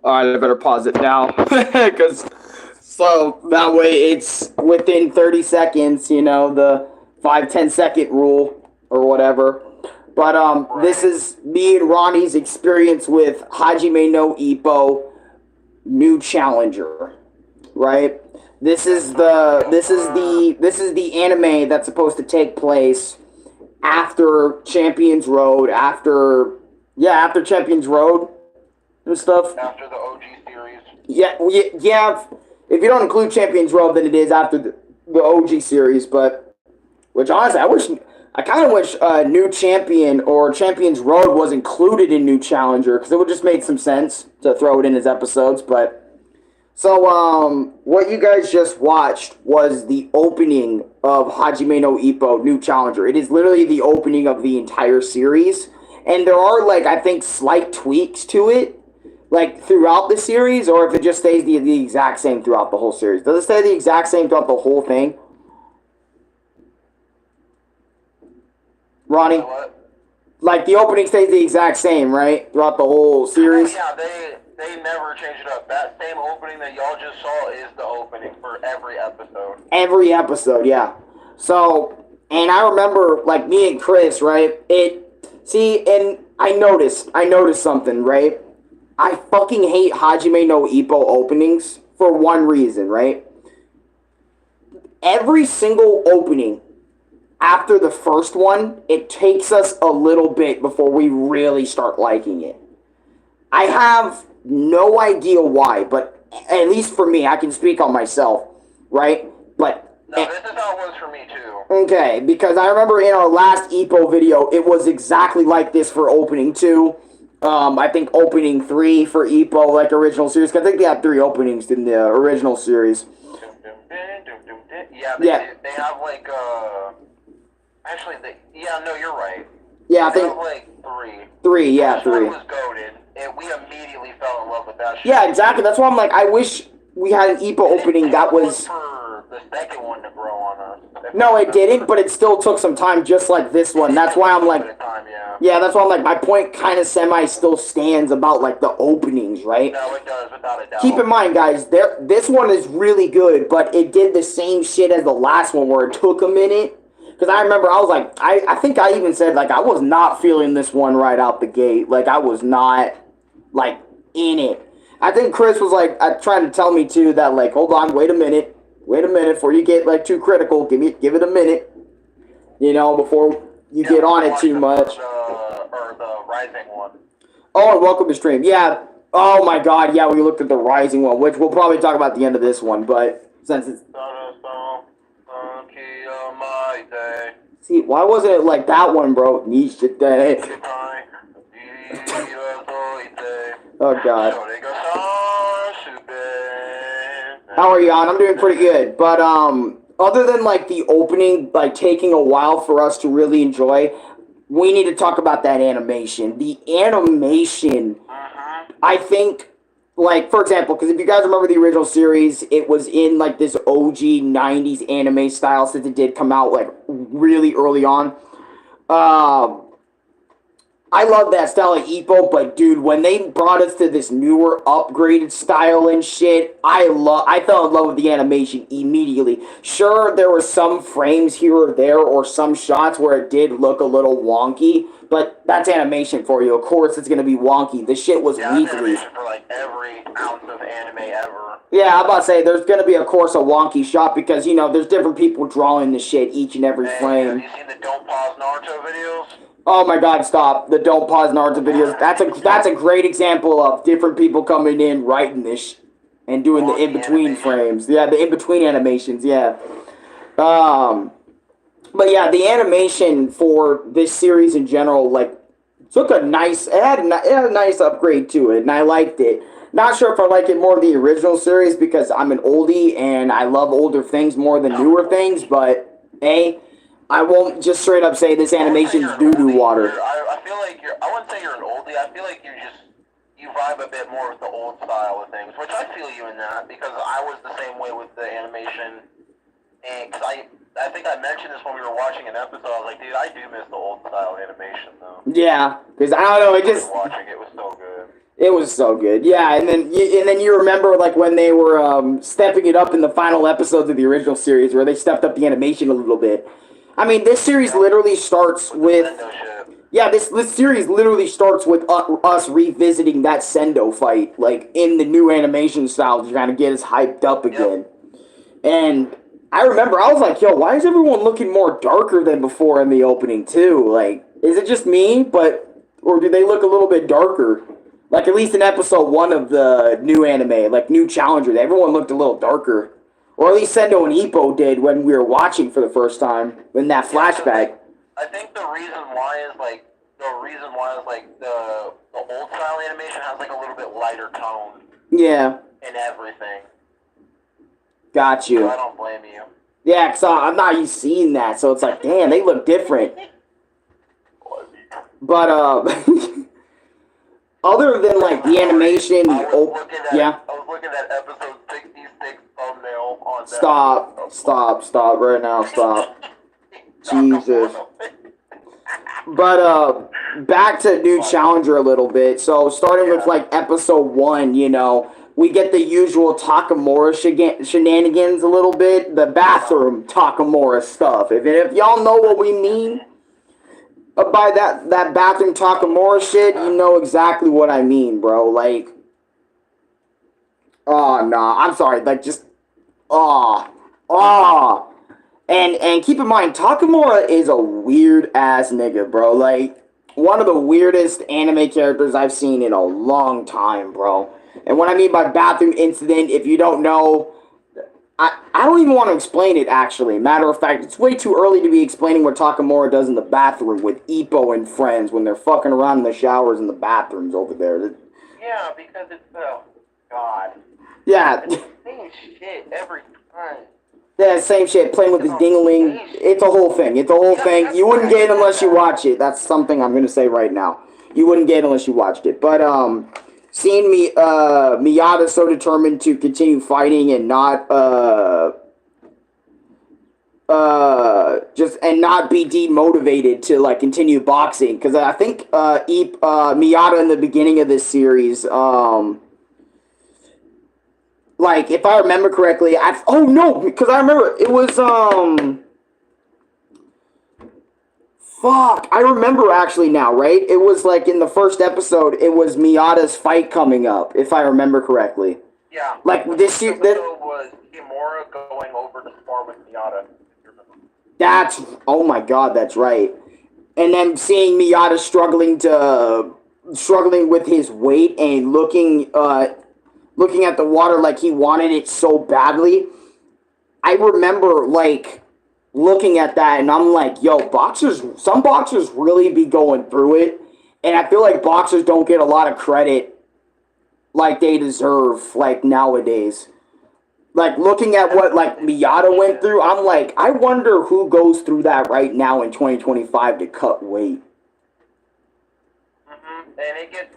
Alright, I better pause it now. Because, so, that way it's within 30 seconds, you know, the 5-10 second rule, or whatever. But, this is me and Ronnie's experience with Hajime no Ippo, new challenger, right? This is the anime that's supposed to take place after Champions Road, after Champions Road and stuff. After the OG series. Yeah. If you don't include Champions Road, then it is after the OG series. But which honestly, I kind of wish New Champion or Champions Road was included in New Challenger, because it would just make some sense to throw it in as episodes. But so what you guys just watched was the opening of Hajime no Ippo New Challenger. It is literally the opening of the entire series, and there are, like, I think slight tweaks to it, like, throughout the series, or if it just stays the exact same throughout the whole series. Does it stay the exact same throughout the whole thing? Ronnie? What? Like, the opening stays the exact same, right? Throughout the whole series? Yeah, they never changed it up. That same opening that y'all just saw is the opening for every episode. Every episode, yeah. So, and I remember, like, me and Chris, right? And I noticed something, right? I fucking hate Hajime no Ippo openings for one reason, right? Every single opening after the first one, it takes us a little bit before we really start liking it. I have no idea why, but at least for me, I can speak on myself, right? But no, this is how it was for me too. Okay, because I remember in our last Ippo video, it was exactly like this for opening 2. I think opening 3 for Ippo, like original series. 'Cause I think they had 3 openings in the original series. Yeah, they have like actually no, you're right. Yeah, I they think have like 3. 3, yeah, 3. Was goated, and we immediately fell in love with that shit. Yeah, exactly. That's why I'm like, I wish we had an Ippo opening that was for the second one to grow on us. No, it didn't, but it still took some time, just like this one. That's why I'm like, yeah, that's why I'm like, my point kind of semi still stands about, like, the openings, right? No, it does, without a doubt. Keep in mind, guys, this one is really good, but it did the same shit as the last one, where it took a minute. Because I remember, I was like, I think I even said, like, I was not feeling this one right out the gate. Like, I was not, like, in it. I think Chris was, like, trying to tell me, too, that, like, hold on, wait a minute, before you get, like, too critical, give it a minute, you know, before you get on it too much. Or the Rising one. Oh, welcome to stream. Yeah. Oh my God. Yeah, we looked at the Rising one, which we'll probably talk about at the end of this one. But since it's see, why wasn't it like that one, bro? Oh God. How are you on? I'm doing pretty good. But other than like the opening, like taking a while for us to really enjoy, we need to talk about that animation. The animation, I think, like, for example, because if you guys remember the original series, it was in, like, this OG 90s anime style since it did come out, like, really early on. I love that style of Ippo, but, dude, when they brought us to this newer, upgraded style and shit, I fell in love with the animation immediately. Sure, there were some frames here or there, or some shots where it did look a little wonky, but that's animation for you. Of course it's gonna be wonky. This shit was weekly. For, like, every ounce of anime ever. Yeah, I'm about to say, there's gonna be, of course, a wonky shot, because, you know, there's different people drawing the shit each and every frame. Have you seen the Don't Pause Naruto videos? Oh my God, stop. The Don't Pause Naruto videos. That's a great example of different people coming in, writing this, and doing the in-between frames. Yeah, the in-between animations, yeah. But yeah, the animation for this series in general, like, took a nice, it had a nice upgrade to it, and I liked it. Not sure if I like it more than the original series, because I'm an oldie, and I love older things more than newer things, but, hey, I won't just straight up say this animation's doo-doo water. I feel like I wouldn't say you're an oldie. I feel like you vibe a bit more with the old style of things, which I feel you in that, because I was the same way with the animation. And cause I think I mentioned this when we were watching an episode. I was like, dude, I do miss the old style animation though. Yeah, because I don't know, it just watching it was so good. It was so good. Yeah, and then you remember like when they were stepping it up in the final episodes of the original series where they stepped up the animation a little bit. I mean, this series literally starts with yeah, this series literally starts with us revisiting that Sendo fight, like in the new animation style to kind of get us hyped up again. And I remember I was like, yo, why is everyone looking more darker than before in the opening too? Like, is it just me? Or do they look a little bit darker? Like at least in episode 1 of the new anime, like New Challenger, everyone looked a little darker. Or at least Sendo and Ippo did when we were watching for the first time in that flashback. I think the reason why is like the old style animation has like a little bit lighter tone. Yeah. And everything. Got you. So I don't blame you. Yeah, because I'm not used to seeing that, so it's like, damn, they look different. But other than like the animation, I was looking at episode 66 thumbnail on that. Stop right now, stop. Jesus. But back to New Challenger a little bit. So starting with like episode 1, you know, we get the usual Takamura shenanigans a little bit. The bathroom Takamura stuff. If y'all know what we mean by that bathroom Takamura shit, you know exactly what I mean, bro. Like, oh, nah, I'm sorry. Like, just, And keep in mind, Takamura is a weird-ass nigga, bro. Like, one of the weirdest anime characters I've seen in a long time, bro. And what I mean by bathroom incident, if you don't know, I don't even want to explain it, actually. Matter of fact, it's way too early to be explaining what Takamura does in the bathroom with Ippo and friends when they're fucking around in the showers in the bathrooms over there. Yeah, because it's, God. Yeah. It's the same shit every time. Yeah, same shit, playing with his dingling. It's a whole thing. It's a whole thing. You wouldn't get it unless you watch it. That's something I'm going to say right now. You wouldn't get it unless you watched it. But, seeing Miyata so determined to continue fighting and not not be demotivated to like continue boxing, because I think Miyata in the beginning of this series, like if I remember correctly, because I remember it was Fuck, I remember actually now, right? It was like in the first episode, it was Miyata's fight coming up, if I remember correctly. Yeah. Like this episode was Kimura going over to spar with Miyata. Oh my god, that's right. And then seeing Miyata struggling with his weight and looking at the water like he wanted it so badly. I remember like looking at that and I'm like, yo, some boxers really be going through it. And I feel like boxers don't get a lot of credit like they deserve, like nowadays. Like looking at what like Miyata went through, I'm like, I wonder who goes through that right now in 2025 to cut weight. And it gets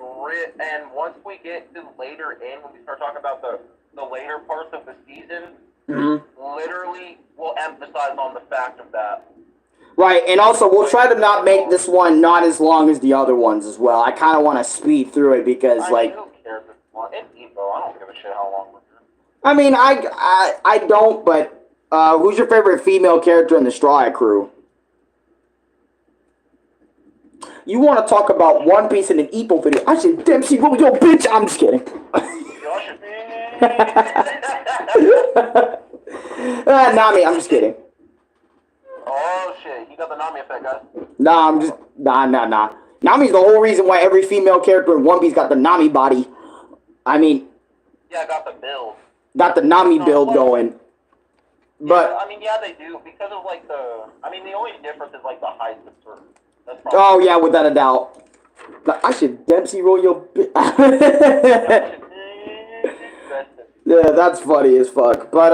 and once we get to later in, when we start talking about the later parts of the season, literally we'll emphasize on the fact of that. Right, and also we'll try to not make this one not as long as the other ones as well. I kind of want to speed through it because who cares if it's long? It's Ippo. I don't give a shit how long we're here. I mean, I don't, but who's your favorite female character in the Straw Hat Crew? You want to talk about One Piece in an Ippo video? I said, Dempsey, roll your bitch. I'm just kidding. Nami, I'm just kidding. Oh shit, you got the Nami effect, guys. Nah. Nami's the whole reason why every female character in One Piece got the Nami body. I mean... Yeah, I got the build. Got the Nami build going. But... Yeah, I mean, yeah, they do. Because of, like, the only difference is, like, the height of certain... Oh, yeah, without a doubt. I should Dempsey roll your... Yeah, that's funny as fuck. But,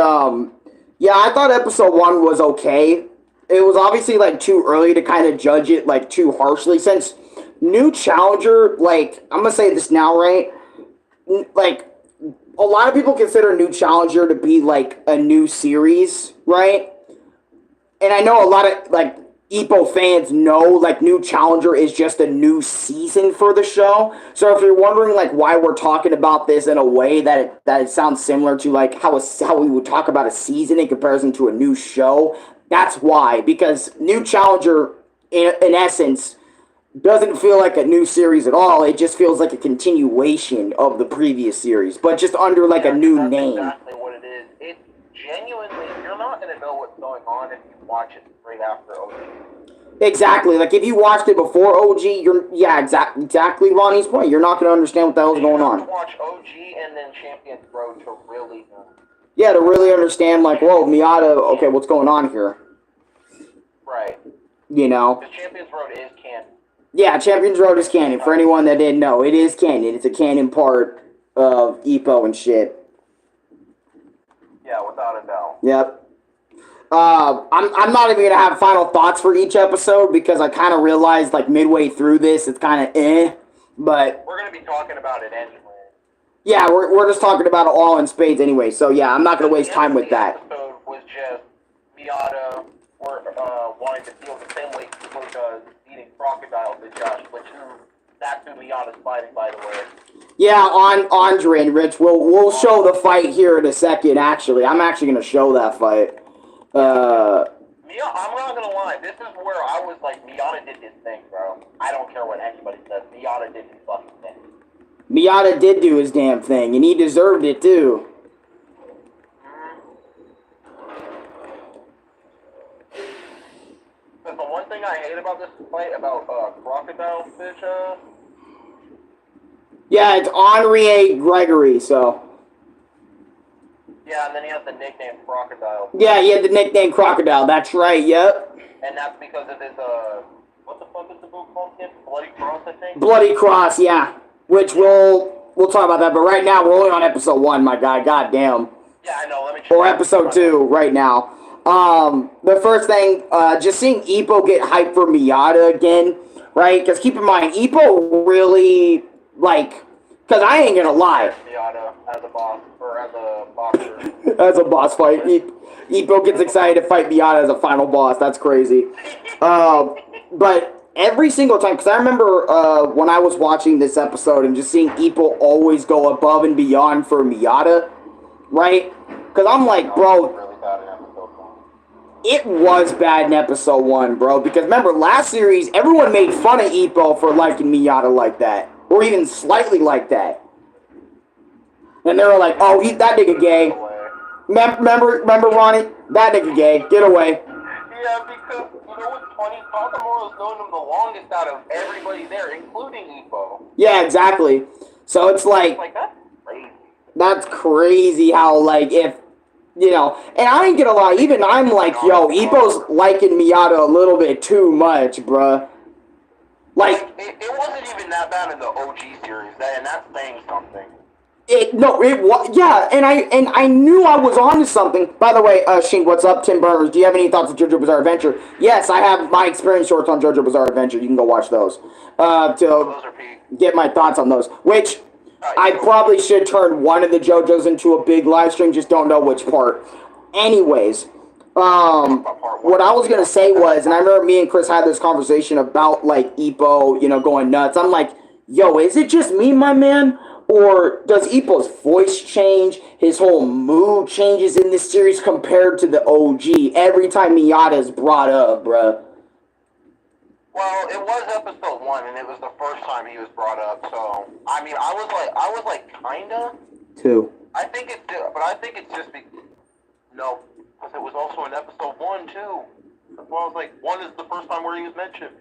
yeah, I thought episode 1 was okay. It was obviously, like, too early to kind of judge it, like, too harshly. Since New Challenger, like, I'm gonna say this now, right? Like, a lot of people consider New Challenger to be, like, a new series, right? And I know a lot of, like, Ippo fans know, like, new challenger is just a new season for the show. So if you're wondering, like, why we're talking about this in a way that it sounds similar to, like, how we would talk about a season in comparison to a new show, that's why. Because new challenger, in essence, doesn't feel like a new series at all. It just feels like a continuation of the previous series, but just under, like, a new name. That's exactly what it is. It genuinely, you're not going to know what's going on if you watch it right after OG. Exactly. Like, if you watched it before OG, exactly Ronnie's point. You're not going to understand what the hell's going on. You have to watch OG and then Champions Road to really know. Yeah, to really understand, like, whoa, Miyata, okay, what's going on here? Right. You know? Because Champions Road is canon. Yeah, Champions Road is canon. For anyone that didn't know, it is canon. It's a canon part of Ippo and shit. Yeah, without a doubt. Yep. I'm not even gonna have final thoughts for each episode because I kind of realized, like, midway through this it's kind of but we're gonna be talking about it anyway. Yeah, we're just talking about it all in spades anyway. So yeah, I'm not gonna waste time with that. The episode was just Miyata wanting to feel the same way Ippo does eating crocodiles at Josh, which that's who Miyata's fighting, by the way. Yeah, on Andre and Rich, we'll show the fight here in a second. Actually, I'm actually gonna show that fight. I'm not gonna lie, this is where I was like, Miyata did his thing, bro. I don't care what anybody says, Miyata did his fucking thing. Miyata did do his damn thing, and he deserved it too. But the one thing I hate about this fight, about crocodile fish, yeah, it's Henri Gregory, so. Yeah, and then he has the nickname Crocodile. Yeah, he had the nickname Crocodile, that's right, yep. And that's because of his, what the fuck is the book called again? Bloody Cross, I think? Bloody Cross, yeah. Which we'll talk about that, but right now we're only on episode 1, my guy, goddamn. Yeah, I know, let me check. Or episode 2 right now. The first thing, just seeing Ippo get hyped for Miyata again, right? Because keep in mind, Ippo really, like, because I ain't gonna lie. Miyata as a boss, or as a boxer. As a boss fight. Ippo gets excited to fight Miyata as a final boss. That's crazy. But every single time, because I remember when I was watching this episode and just seeing Ippo always go above and beyond for Miyata, right? Because I'm like, bro, it was bad in episode 1, bro. Because remember, last series, everyone made fun of Ippo for liking Miyata like that. Or even slightly like that. And they were like, oh, that nigga gay. Remember, Ronnie? That nigga gay. Get away. Yeah, because, you know what's funny? Takamura's known him the longest out of everybody there, including Ippo. Yeah, exactly. So it's like that's crazy. That's crazy how, like, if, you know, and I ain't gonna lie, even I'm like, yo, Ippo's liking Miyata a little bit too much, bruh. Like, it wasn't even that bad in the OG series, and that's saying something. It was, yeah, and I knew I was onto something. By the way, Sheen, what's up? Tim Burners, do you have any thoughts on JoJo Bizarre Adventure? Yes, I have my experience shorts on JoJo Bizarre Adventure. You can go watch those. To get my thoughts on those, which I probably should turn one of the JoJos into a big live stream, just don't know which part. Anyways, what I was gonna say was, and I remember me and Chris had this conversation about, like, Ippo, you know, going nuts. I'm like, yo, is it just me, my man? Or does Ippo's voice change? His whole mood changes in this series compared to the OG every time Miyata is brought up, bruh. Well, it was episode 1, and it was the first time he was brought up, so, I mean, I was like, kinda. 2. I think it's just no, because it was also in episode 1, too. That's why I was like, 1 is the first time where he was mentioned.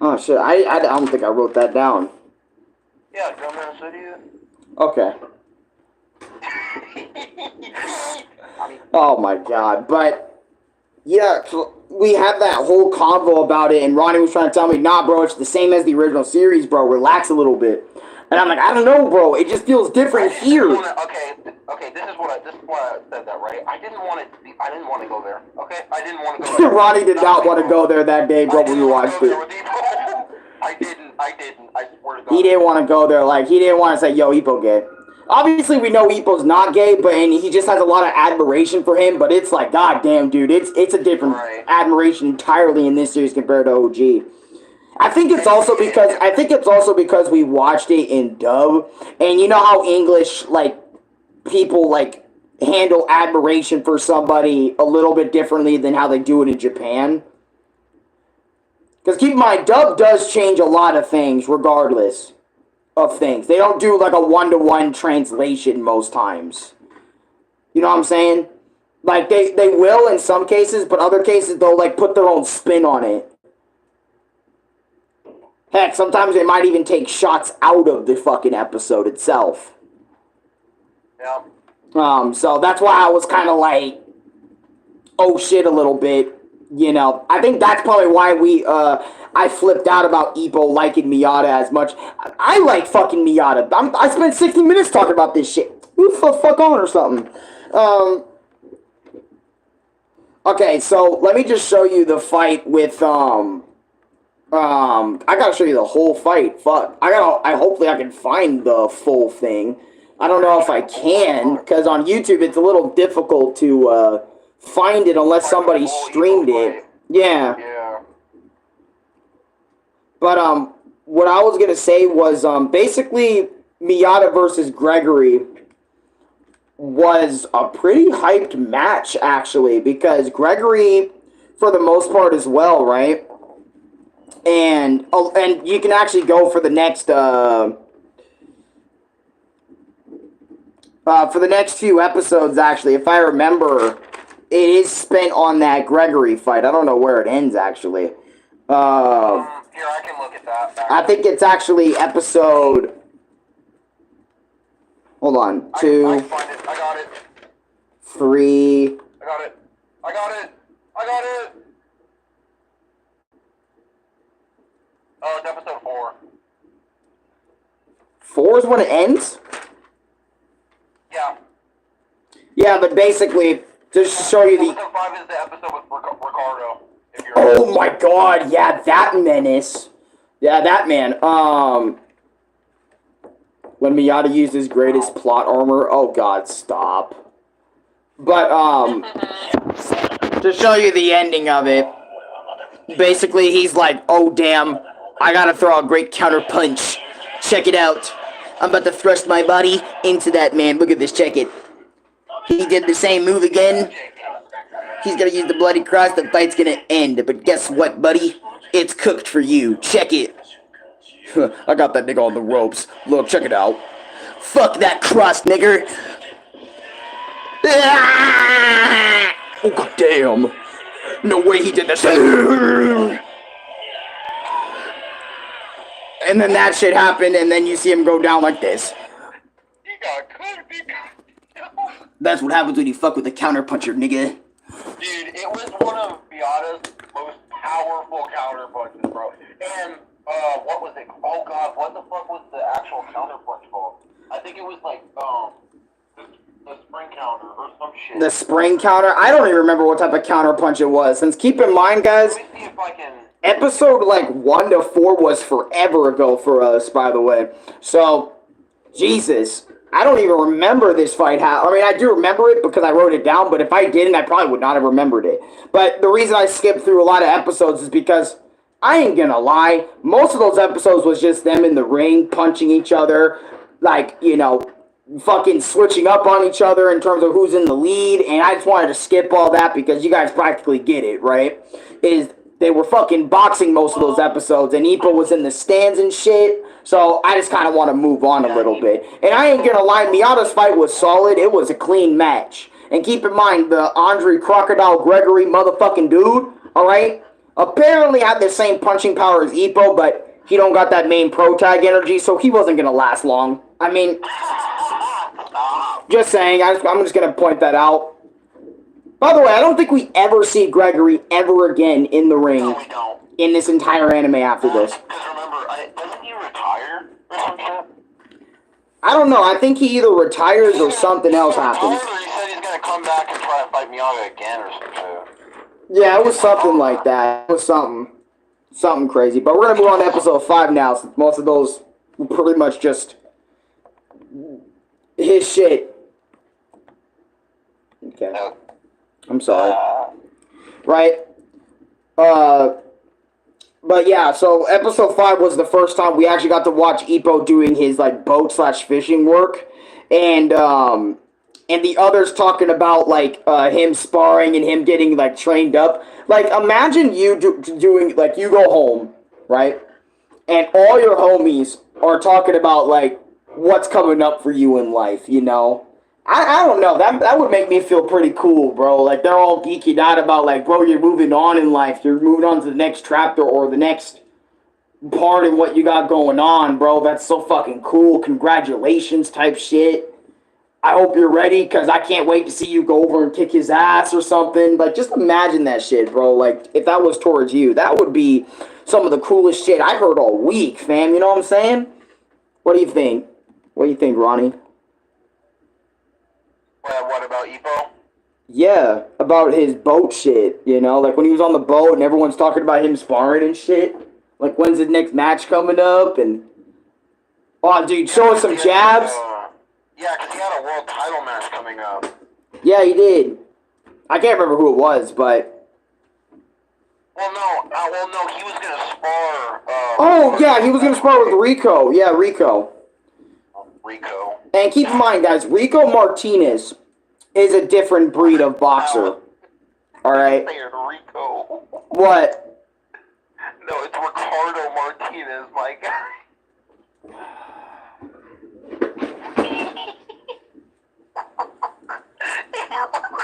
Oh, shit, I don't think I wrote that down. Yeah, Dumbass Idiot. Okay. Oh my god, but yeah, we had that whole convo about it, and Ronnie was trying to tell me, nah, bro, it's the same as the original series, bro, relax a little bit. And I'm like, I don't know, bro, it just feels different here. Okay, this is why I said that, right? I didn't want to go there, okay? I didn't want to go there. Ronnie did not want to go there that day, bro, when we watched it. I didn't, I swear to God. He didn't want to go there, like, he didn't want to say, yo, Ippo gay. Obviously, we know Ippo's not gay, but and he just has a lot of admiration for him. But it's like, god damn, dude, it's a different admiration entirely in this series compared to OG. I think it's also because we watched it in dub, and you know how English like people like handle admiration for somebody a little bit differently than how they do it in Japan. Because keep in mind, dub does change a lot of things regardless of things. They don't do like a one-to-one translation most times. You know what I'm saying? Like they will in some cases, but other cases they'll like put their own spin on it. Heck, sometimes they might even take shots out of the fucking episode itself. Yeah. So that's why I was kind of like, oh shit, a little bit. You know, I think that's probably why I flipped out about Ippo liking Miyata as much. I like fucking Miyata. I spent 60 minutes talking about this shit. Move the fuck on or something. Okay, so let me just show you the fight with, I gotta show you the whole fight. Fuck. Hopefully I can find the full thing. I don't know if I can, because on YouTube it's a little difficult to, find it unless somebody streamed it. Yeah. But, what I was gonna say was, basically, Miyata versus Gregory was a pretty hyped match, actually, because Gregory, for the most part as well, right? And you can actually go for the next, for the next few episodes, actually, if I remember, it is spent on that Gregory fight. I don't know where it ends, actually. Here, I can look at that. I think it's actually episode... Hold on. 2... I find it. I got it. 3... I got it. I got it. I got it. Oh, it's episode 4. 4 is when it ends? Yeah. Yeah, but basically, just to show you the... Episode 5 is the episode with Ricardo. Oh my god, yeah, that menace. Yeah, that man. When Miyata used his greatest plot armor. Oh god, stop. But, to show you the ending of it, basically he's like, oh damn, I gotta throw a great counter punch. Check it out. I'm about to thrust my body into that man. Look at this, check it. He did the same move again. He's gonna use the bloody cross, the fight's gonna end. But guess what, buddy? It's cooked for you. Check it. I got that nigga on the ropes. Look, check it out. Fuck that cross, nigger. Oh, god damn. No way he did this. And then that shit happened, and then you see him go down like this. He got cooked. That's what happens when you fuck with a counterpuncher, nigga. Dude, it was one of Miyata's most powerful counter punches, bro. And, what was it? Oh god, what the fuck was the actual counter punch called? I think it was like, the spring counter or some shit. The spring counter? I don't even remember what type of counter punch it was. Since keep in mind, guys, Let me see if I can... episode like 1 to 4 was forever ago for us, by the way. So, Jesus. I don't even remember this fight. I mean, I do remember it because I wrote it down, but if I didn't, I probably would not have remembered it. But the reason I skipped through a lot of episodes is because, I ain't gonna lie, most of those episodes was just them in the ring, punching each other, like, you know, fucking switching up on each other in terms of who's in the lead, and I just wanted to skip all that because you guys practically get it, right? They were fucking boxing most of those episodes, and Ippo was in the stands and shit. So I just kind of want to move on a little bit. And I ain't gonna lie, Miyata's fight was solid. It was a clean match. And keep in mind, the Andre Crocodile Gregory motherfucking dude, alright, apparently had the same punching power as Ippo, but he don't got that main pro tag energy, so he wasn't gonna last long. I mean, just saying, I'm just gonna point that out. By the way, I don't think we ever see Gregory ever again in the ring. No, we don't. In this entire anime after this. Because remember, doesn't he retire or something? I don't know. I think he either retires or something else happens. He said he's going to come back and try to fight Miyata again or something. Yeah, it was something like that. It was something crazy. But we're going to move on to episode 5 now, since most of those were pretty much just his shit. Okay. I'm sorry. Right? But yeah, so episode 5 was the first time we actually got to watch Ippo doing his like boat/fishing work, and the others talking about like him sparring and him getting like trained up. Like imagine you doing like you go home, right, and all your homies are talking about like what's coming up for you in life, you know. I don't know. That would make me feel pretty cool, bro. Like, they're all geeking out about, like, bro, you're moving on in life. You're moving on to the next chapter or the next part of what you got going on, bro. That's so fucking cool. Congratulations type shit. I hope you're ready because I can't wait to see you go over and kick his ass or something. Like, just imagine that shit, bro. Like, if that was towards you, that would be some of the coolest shit I heard all week, fam. You know what I'm saying? What do you think? What do you think, Ronnie? What about Ippo? Yeah, about his boat shit, you know? Like, when he was on the boat and everyone's talking about him sparring and shit. Like, when's his next match coming up? And, oh, dude, show us some jabs. Yeah, because he had a world title match coming up. Yeah, he did. I can't remember who it was, but... Well, no, he was going to spar... oh, yeah, he was going to spar with Rico. Yeah, Rico. Rico. And keep in mind, guys, Rico Martinez is a different breed of boxer. Alright? Rico. What? No, it's Ricardo Martinez, my guy.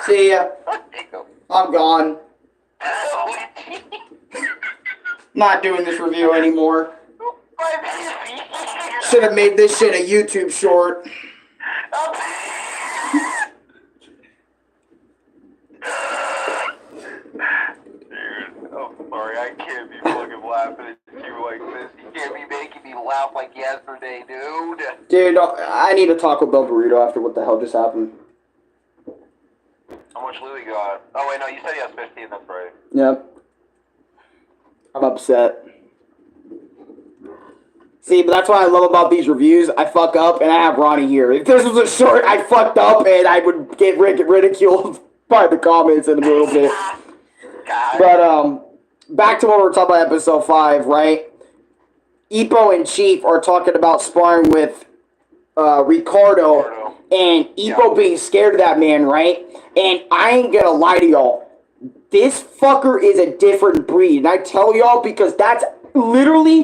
See ya. I'm gone. Not doing this review anymore. Should have made this shit a YouTube short. Dude, I'm sorry, I can't be fucking laughing at you like this. You can't be making me laugh like yesterday, dude. Dude, I need a Taco Bell burrito after what the hell just happened. How much Louis got? Oh, wait, no, you said he has 15, that's right. Yep. I'm upset. See, but that's what I love about these reviews. I fuck up, and I have Ronnie here. If this was a short, I fucked up, and I would get ridiculed by the comments in a little bit. But, back to what we're talking about episode 5, right? Ippo and Chief are talking about sparring with Ricardo, and Ippo being scared of that man, right? And I ain't gonna lie to y'all. This fucker is a different breed. And I tell y'all because that's literally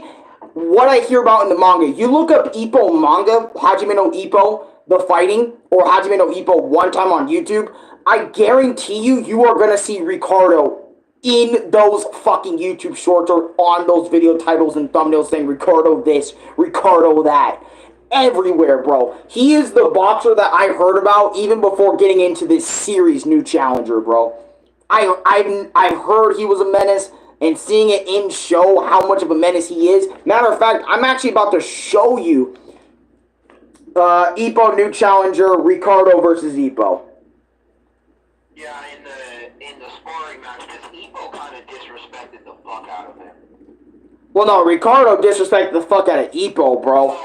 what I hear about in the manga. You look up Ippo manga, Hajime no Ippo, the fighting, or Hajime no Ippo one time on YouTube, I guarantee you are gonna see Ricardo in those fucking YouTube shorts or on those video titles and thumbnails saying Ricardo this, Ricardo that. Everywhere, bro. He is the boxer that I heard about even before getting into this series new challenger, bro. I've heard he was a menace, and seeing it in show how much of a menace he is. Matter of fact, I'm actually about to show you Ippo new challenger, Ricardo versus Ippo. Yeah, in the sparring match, because Ippo kind of disrespected the fuck out of him. Well, no, Ricardo disrespected the fuck out of Ippo, bro.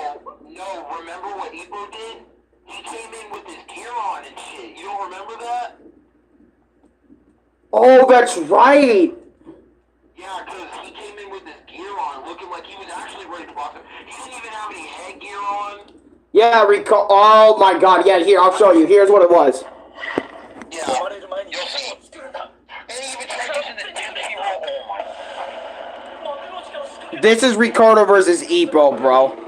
No, remember what Ippo did? He came in with his gear on and shit. You don't remember that? Oh, that's right. Yeah, because he came in with his gear on, looking like he was actually ready to box him. He didn't even have any headgear on. Yeah, oh my god, yeah, here, I'll show you. Here's what it was. Yeah, you'll see. And he even tried using the dipsy roll. Oh my. This is Ricardo versus Ippo, bro.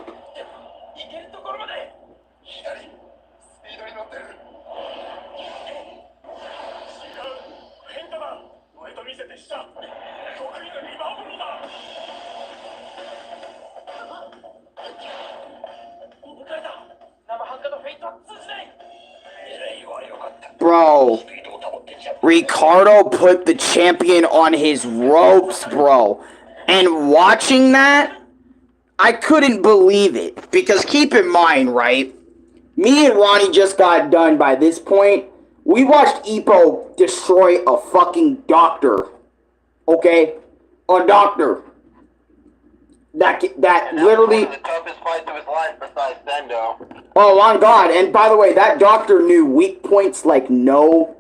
Bro, Ricardo put the champion on his ropes, bro. And watching that, I couldn't believe it. Because keep in mind, right? Me and Ronnie just got done by this point. We watched Ippo destroy a fucking doctor. Okay? A doctor. That And literally. One of the toughest fights of his life besides Sendo. Oh my God! And by the way, that doctor knew weak points like no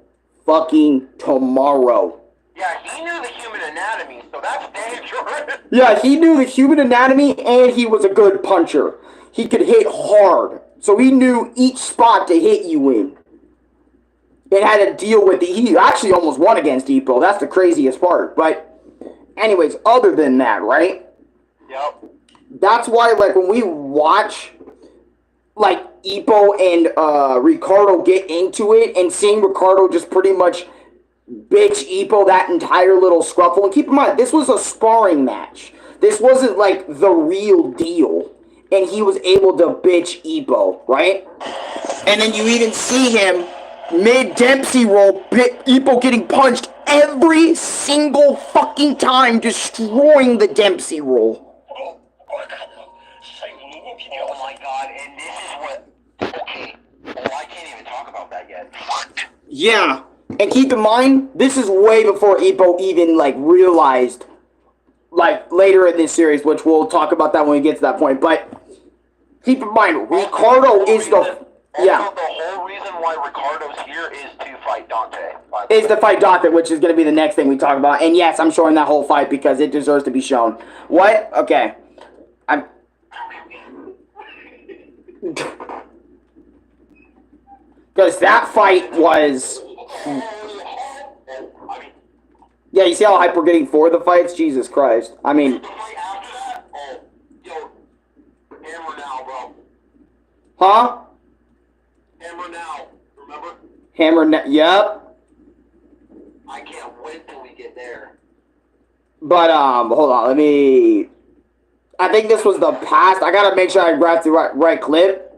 fucking tomorrow. Yeah, he knew the human anatomy, so that's dangerous. Yeah, he knew the human anatomy, and he was a good puncher. He could hit hard, so he knew each spot to hit you in. And had to deal with he actually almost won against Ippo. That's the craziest part. But anyways, other than that, right? Yep. That's why, like, when we watch, like, Ippo and Ricardo get into it, and seeing Ricardo just pretty much bitch Ippo that entire little scruffle. And keep in mind, this was a sparring match. This wasn't, like, the real deal. And he was able to bitch Ippo, right? And then you even see him mid-Dempsey roll, Ippo getting punched every single fucking time, destroying the Dempsey roll. Oh my God, and this is what... Okay, well, I can't even talk about that yet. Yeah, and keep in mind, this is way before Ippo even, like, realized, like, later in this series, which we'll talk about that when we get to that point, but keep in mind, Ricardo is the... Yeah. The whole reason why Ricardo's here is to fight Dante. Is to fight Dante, which is going to be the next thing we talk about. And yes, I'm showing that whole fight because it deserves to be shown. What? Okay. I'm... Because that fight was... Yeah, you see how hype we're getting for the fights? Jesus Christ. I mean... Hammer Nao, bro. Huh? Hammer Nao, remember? Hammer Nao, yep. I can't wait till we get there. But, hold on, let me... I think this was the past. I gotta make sure I grab the right clip.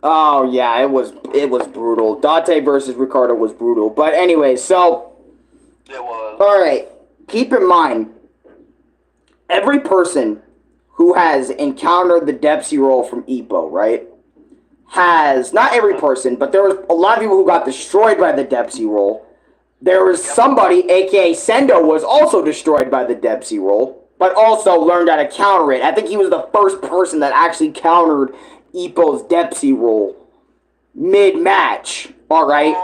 Oh, yeah, it was brutal. Dante versus Ricardo was brutal. But anyway, so... It was. Alright, keep in mind, every person who has encountered the Dempsey roll from Ippo, right, has, not every person, but there was a lot of people who got destroyed by the Dempsey roll. There was somebody, aka Sendo, was also destroyed by the Dempsey roll, but also learned how to counter it. I think he was the first person that actually countered Ippo's Dempsey roll mid-match, alright?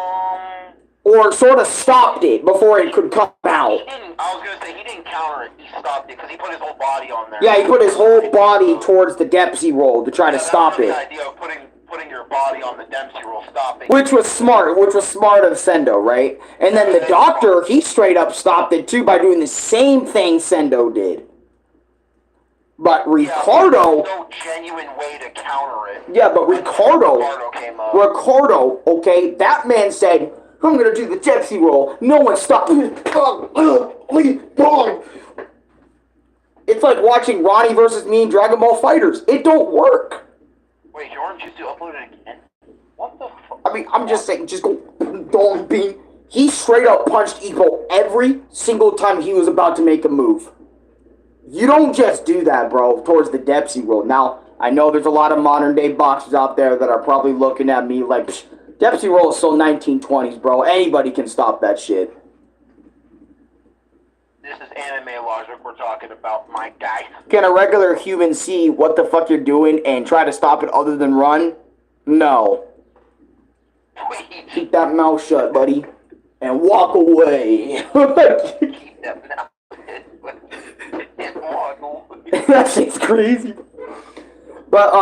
Or sort of stopped it before it could come out. I was going to say, he didn't counter it, he stopped it, because he put his whole body on there. Yeah, he put his whole body towards the Dempsey roll to try to stop it. The idea of putting your body on the Dempsey roll, stopping. Which was smart of Sendo, right? And then the doctor, he straight up stopped it too by doing the same thing Sendo did. But Ricardo... There's no genuine way to counter it. Yeah, but Ricardo came up. Ricardo, okay, that man said, I'm gonna do the Dempsey roll. No one stopped me. It's like watching Ronnie versus me in Dragon Ball Fighters. It don't work. Wait, you aren't just to upload it again? What the fuck? I mean, I'm just saying, just go, don't be. He straight up punched Ippo every single time he was about to make a move. You don't just do that, bro, towards the Dempsey roll. Now, I know there's a lot of modern day boxers out there that are probably looking at me like, Dempsey roll is still 1920s, bro. Anybody can stop that shit. This is anime logic we're talking about, my guy. Can a regular human see what the fuck you're doing and try to stop it other than run? No. Wait. Keep that mouth shut, buddy. And walk away. Keep that mouth shut and walk away. That shit's crazy. But,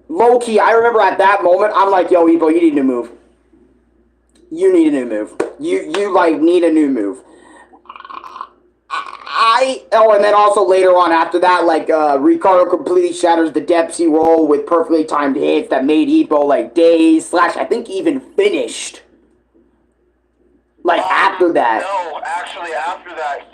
low-key, I remember at that moment, I'm like, yo, Ippo, you need a new move. You need a new move. You like, need a new move. And then also later on after that, like, Ricardo completely shatters the Dempsey roll with perfectly timed hits that made Ippo, like, dazed, / I think even finished. Like, after that. No, actually, after that,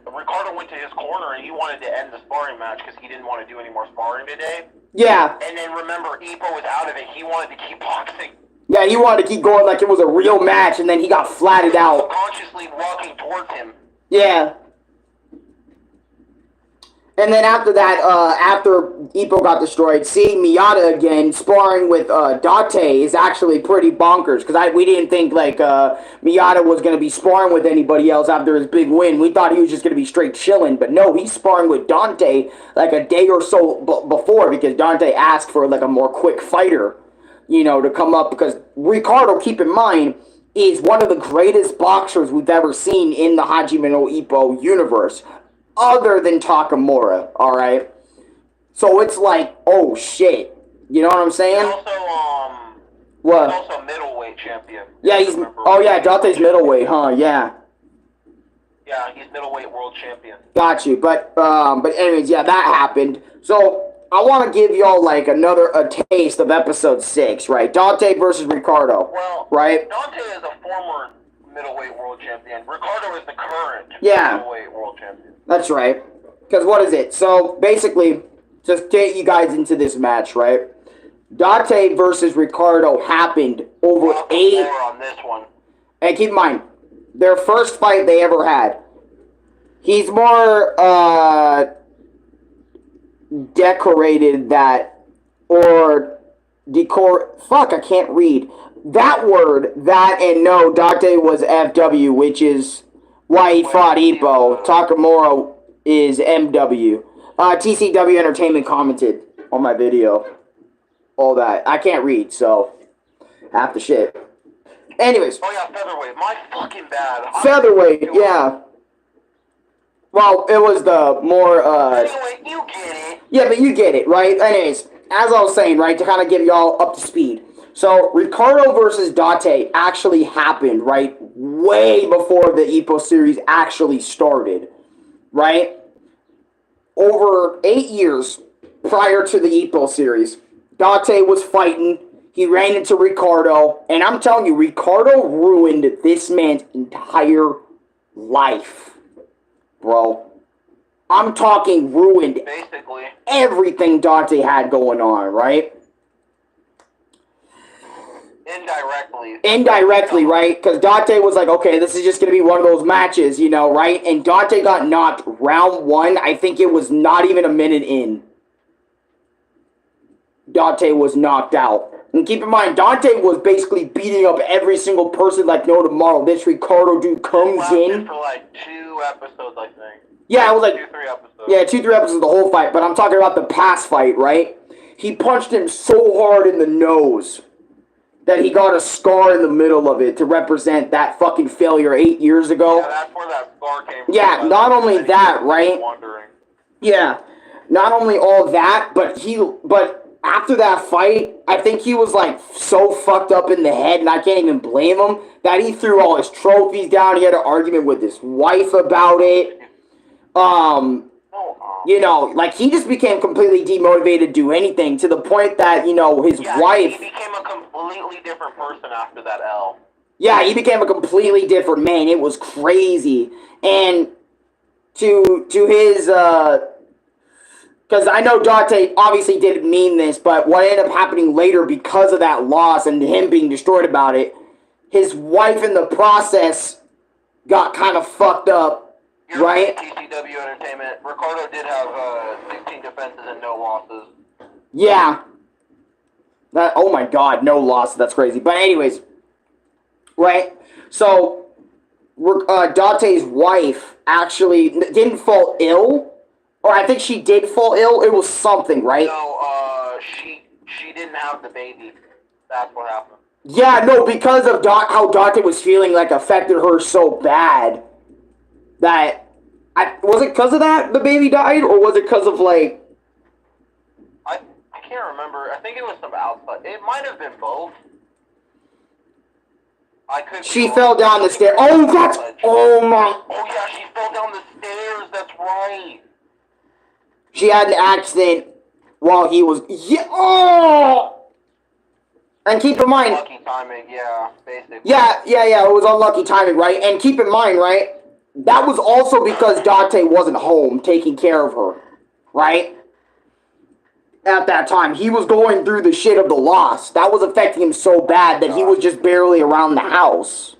Ricardo went to his corner and he wanted to end the sparring match because he didn't want to do any more sparring today. Yeah. And then remember, Ippo was out of it. He wanted to keep boxing. Yeah, he wanted to keep going like it was a real match, and then he got flatted out. Consciously walking towards him. Yeah. And then after that, after Ippo got destroyed, seeing Miyata again sparring with Date is actually pretty bonkers because we didn't think like Miyata was going to be sparring with anybody else after his big win. We thought he was just going to be straight chilling, but no, he's sparring with Dante like a day or so before because Dante asked for like a more quick fighter, to come up because Ricardo, keep in mind, is one of the greatest boxers we've ever seen in the Hajime no Ippo universe. Other than Takamura, all right. So it's like, oh shit, you know what I'm saying? He's also what? He's also middleweight champion. Yeah, he's. Oh yeah, Dante's middleweight, huh? Yeah. Yeah, he's middleweight world champion. Got you, but anyways, yeah, that happened. So I want to give y'all like a taste of episode 6, right? Dante versus Ricardo. Well, right? Dante is a former middleweight world champion. Ricardo is the current middleweight world champion. That's right. Because what is it? So basically, just get you guys into this match, right? Dante versus Ricardo happened over 8. On this one. And keep in mind, their first fight they ever had. He's more decorated that or fuck, I can't read. That word, that and no, Dante was FW, which is why he fought Ippo. Takamura is MW. TCW Entertainment commented on my video. All that. I can't read, so half the shit. Anyways. Oh yeah, featherweight. My fucking bad. Featherweight, yeah. Well, it was the more, Anyway, you get it. Yeah, but you get it, right? Anyways, as I was saying, right, to kind of give y'all up to speed. So, Ricardo versus Dante actually happened, right, way before the Ippo series actually started, right? Over 8 years prior to the Ippo series, Dante was fighting. He ran into Ricardo, and I'm telling you, Ricardo ruined this man's entire life, bro. I'm talking ruined basically everything Dante had going on, right? Indirectly, right? Because Dante was like, okay, this is just going to be one of those matches, right? And Dante got knocked round 1. I think it was not even a minute in. Dante was knocked out. And keep in mind, Dante was basically beating up every single person like no tomorrow. This Ricardo dude comes in. For like 2 episodes, I think. Yeah, it was like 2-3 episodes. Yeah, 2-3 episodes of the whole fight. But I'm talking about the past fight, right? He punched him so hard in the nose that he got a scar in the middle of it to represent that fucking failure 8 years ago. Yeah, that's where that scar came from. Yeah, not only that, right? Yeah, not only all that, but after that fight, I think he was like so fucked up in the head, and I can't even blame him, that he threw all his trophies down. He had an argument with his wife about it. Like he just became completely demotivated to do anything to the point that, his wife... He became a completely different person after that L. Yeah, he became a completely different man. It was crazy. And to his, because I know Dante obviously didn't mean this, but what ended up happening later because of that loss and him being destroyed about it, his wife in the process got kind of fucked up. Right? TCW Entertainment. Ricardo did have 16 defenses and no losses. Yeah. Oh my god, no losses. That's crazy. But anyways, right? So, Dante's wife actually didn't fall ill. Or I think she did fall ill. It was something, right? No, she didn't have the baby. That's what happened. Yeah, no, because of how Dante was feeling like affected her so bad. That, was it because of that the baby died, or was it because of, like... I can't remember. I think it was some outside. It might have been both. She fell down the stairs. Oh, that's... Oh, my... Oh, yeah, she fell down the stairs. That's right. She had an accident while he was... Yeah, oh! And keep in mind... Unlucky timing, yeah, basically. Yeah, it was unlucky timing, right? And keep in mind, right? That was also because Dante wasn't home taking care of her, right? At that time. He was going through the shit of the loss. That was affecting him so bad that he was just barely around the house,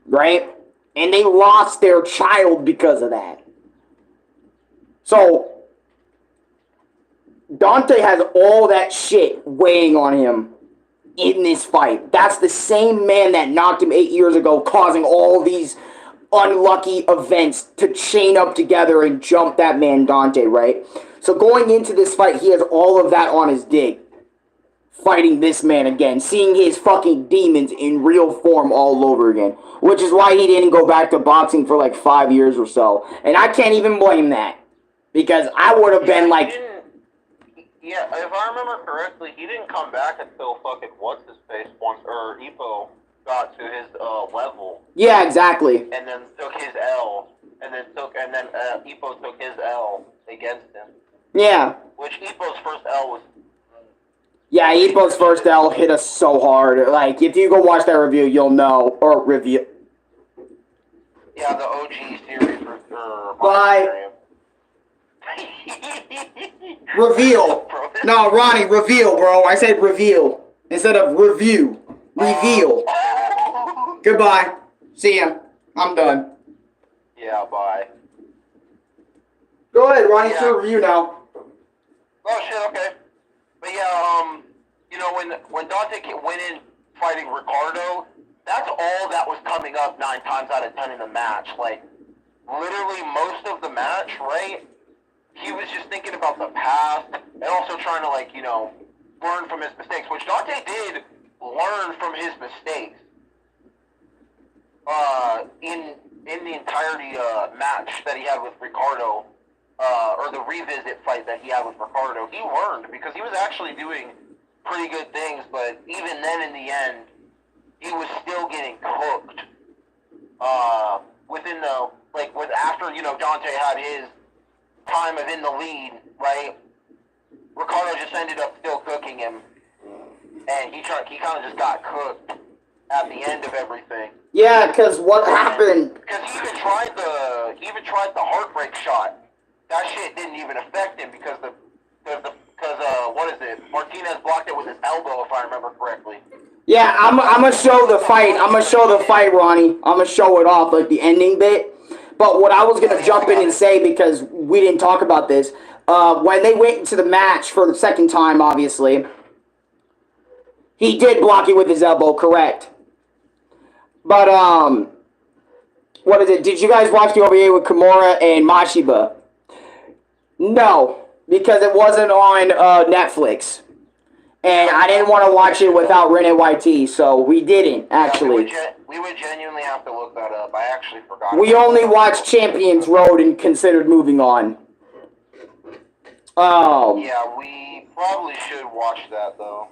right? And they lost their child because of that. So, Dante has all that shit weighing on him in this fight. That's the same man that knocked him 8 years ago, causing all these unlucky events to chain up together and jump that man Dante, right? So going into this fight, he has all of that on his dick. Fighting this man again, seeing his fucking demons in real form all over again. Which is why he didn't go back to boxing for like 5 years or so. And I can't even blame that. Because I would have been like... Yeah, if I remember correctly, he didn't come back until fucking what's-his-face once, or Ippo got to his level. Yeah, exactly. And then took his L. And then Ippo took his L against him. Yeah. Which Ippo's first L was... Yeah, Ippo's first L hit us so hard. Like, if you go watch that review, you'll know. Or review. Yeah, the OG series for Bye. Reveal. No, Ronnie, reveal, bro. I said reveal instead of review. Reveal. Goodbye. See ya. I'm done. Yeah, bye. Go ahead, Ronnie. It's your review now. Oh shit. Okay. But yeah, you know, when Dante went in fighting Ricardo, that's all that was coming up 9 times out of 10 in the match. Like, literally most of the match, right? He was just thinking about the past and also trying to, like, you know, learn from his mistakes, which Dante did learn from his mistakes. In the entirety match that he had with Ricardo, or the revisit fight that he had with Ricardo, he learned because he was actually doing pretty good things, but even then in the end, he was still getting cooked. Within the, like, after, you know, Dante had his time of in the lead, right? Ricardo just ended up still cooking him, and he kind of just got cooked at the end of everything. Yeah, because what happened? Because he even tried the heartbreak shot. That shit didn't even affect him because what is it? Martinez blocked it with his elbow, if I remember correctly. Yeah, I'm gonna show the fight. I'm gonna show the fight, Ronnie. I'm gonna show it off, like the ending bit. But what I was gonna jump in and say, because we didn't talk about this, when they went into the match for the second time, obviously, he did block it with his elbow, correct? But what is it? Did you guys watch the OVA with Kimura and Mashiba? No, because it wasn't on Netflix. And I didn't want to watch it without Ren and YT, so we didn't, actually. Yeah, we would genuinely have to look that up. I actually forgot. We only watched Champions Road and considered moving on. Yeah, we probably should watch that, though.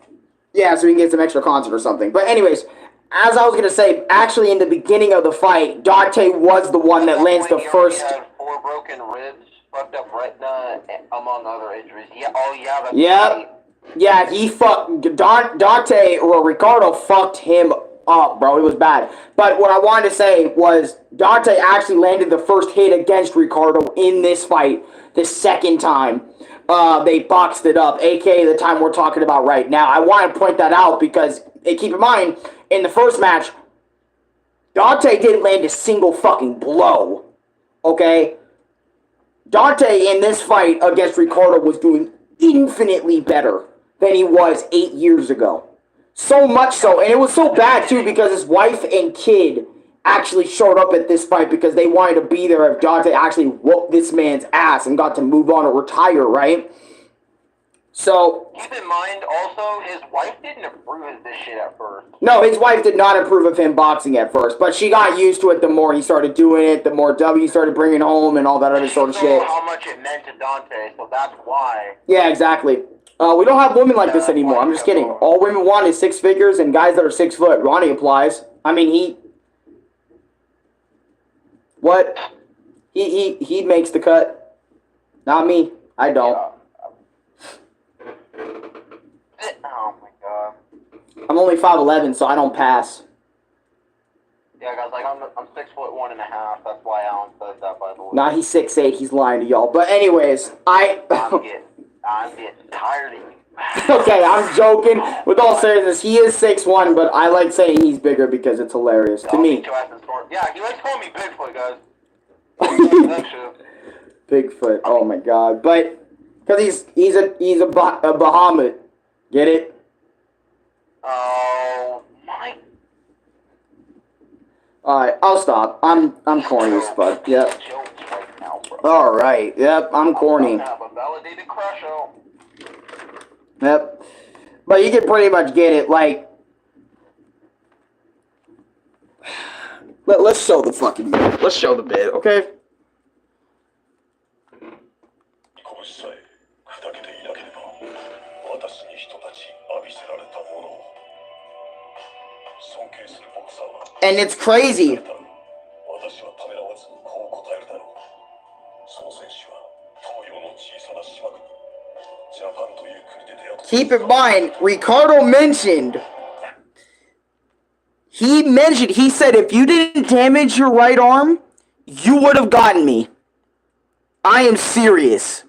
Yeah, so we can get some extra content or something. But anyways, as I was going to say, actually in the beginning of the fight, Dante was the one that lands the first... He had 4 broken ribs, fucked up retina, among other injuries. Yeah, oh yeah, that's right. Yeah, he fucked... Dante, or Ricardo, fucked him up, bro. It was bad. But what I wanted to say was Dante actually landed the first hit against Ricardo in this fight the second time. They boxed it up, aka the time we're talking about right now. I want to point that out because, keep in mind, in the first match, Dante didn't land a single fucking blow. Okay? Dante in this fight against Ricardo was doing infinitely better than he was 8 years ago. So much so, and it was so bad too because his wife and kid actually showed up at this fight because they wanted to be there if Dante actually whooped this man's ass and got to move on or retire, right? So... Keep in mind, also, his wife didn't approve of this shit at first. No, his wife did not approve of him boxing at first, but she got used to it the more he started doing it, the more W he started bringing home and all that other sort of shit. How much it meant to Dante, so that's why. Yeah, exactly. We don't have women like this anymore. I'm just kidding. All women want is 6 figures and guys that are 6 foot. Ronnie applies. I mean, he... What? He makes the cut. Not me. I don't. Oh my god. I'm only 5'11", so I don't pass. Yeah, guys, like I'm 6'1.5". That's why Alan says that, by the way. Nah, he's 6'8". He's lying to y'all. But anyways, I'm getting tired of you. Okay, I'm joking. With all seriousness, he is 6'1", but I like saying he's bigger because it's hilarious to me. Yeah, he likes calling me Bigfoot, guys. Bigfoot. Oh my god. But Because he's a Bahamut. Get it? Oh my. Alright, I'll stop. I'm corny as fuck. Yep. Alright, yep, I'm corny. Yep. But you can pretty much get it, like... Let's show the fucking bit. Let's show the bit, okay? And it's crazy. Keep in mind, Ricardo mentioned, he said if you didn't damage your right arm, you would have gotten me. I am serious.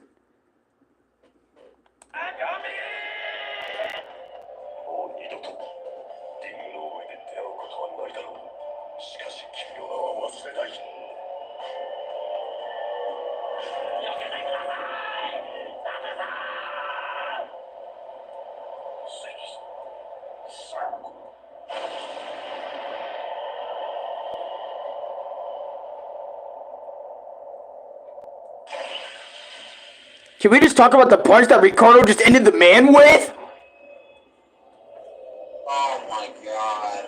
Can we just talk about the punch that Ricardo just ended the man with? Oh my god.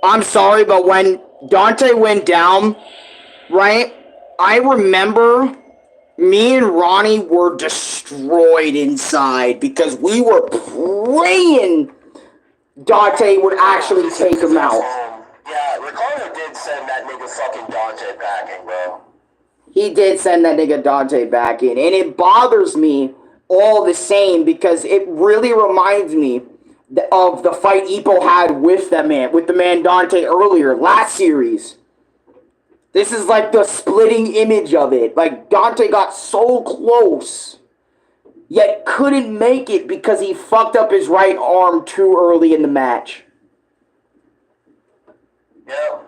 I'm sorry, but when Dante went down, right, I remember me and Ronnie were destroyed inside because we were praying Dante would actually take him out. Yeah, Ricardo did send that nigga fucking Dante packing, bro. He did send that nigga Dante back in. And it bothers me all the same because it really reminds me of the fight Ippo had with the man Dante earlier, last series. This is like the splitting image of it. Like, Dante got so close, yet couldn't make it because he fucked up his right arm too early in the match. Yep.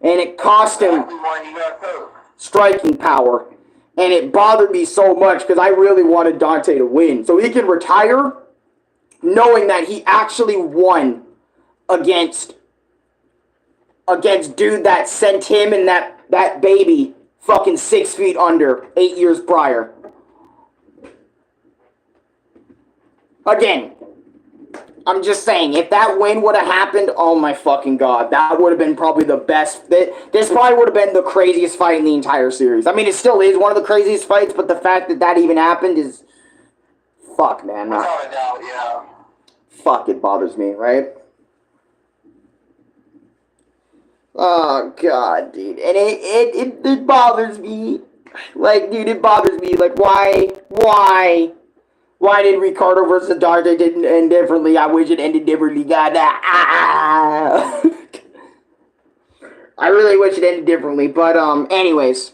And it cost him striking power. And it bothered me so much because I really wanted Dante to win. So he can retire knowing that he actually won against dude that sent him and that baby fucking 6 feet under 8 years prior. Again, I'm just saying, if that win would have happened, oh my fucking god, that would have been probably the best. This probably would have been the craziest fight in the entire series. I mean, it still is one of the craziest fights, but the fact that that even happened is... Fuck, man. Yeah. Fuck, it bothers me, right? Oh, god, dude. And it bothers me. Like, dude, it bothers me. Like, why? Why did Ricardo versus Dante didn't end differently? I wish it ended differently. God, I really wish it ended differently. But, anyways.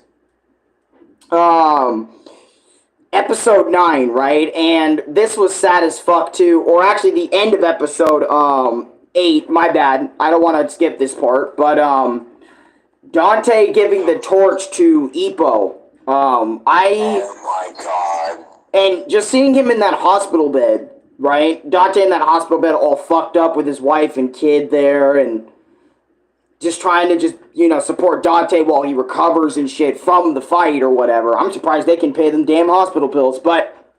Episode 9, right? And this was sad as fuck, too. Or actually, the end of episode, 8. My bad. I don't want to skip this part. But, Dante giving the torch to Ippo. Oh my god. And just seeing him in that hospital bed, right? Dante in that hospital bed all fucked up with his wife and kid there and just trying to support Dante while he recovers and shit from the fight or whatever. I'm surprised they can pay them damn hospital pills. But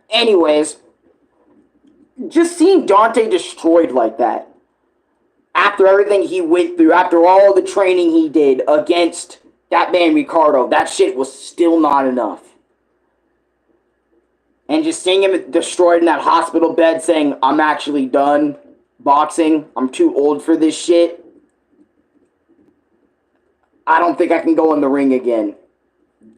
anyways, just seeing Dante destroyed like that after everything he went through, after all the training he did against that man Ricardo, that shit was still not enough. And just seeing him destroyed in that hospital bed saying, I'm actually done boxing. I'm too old for this shit. I don't think I can go in the ring again.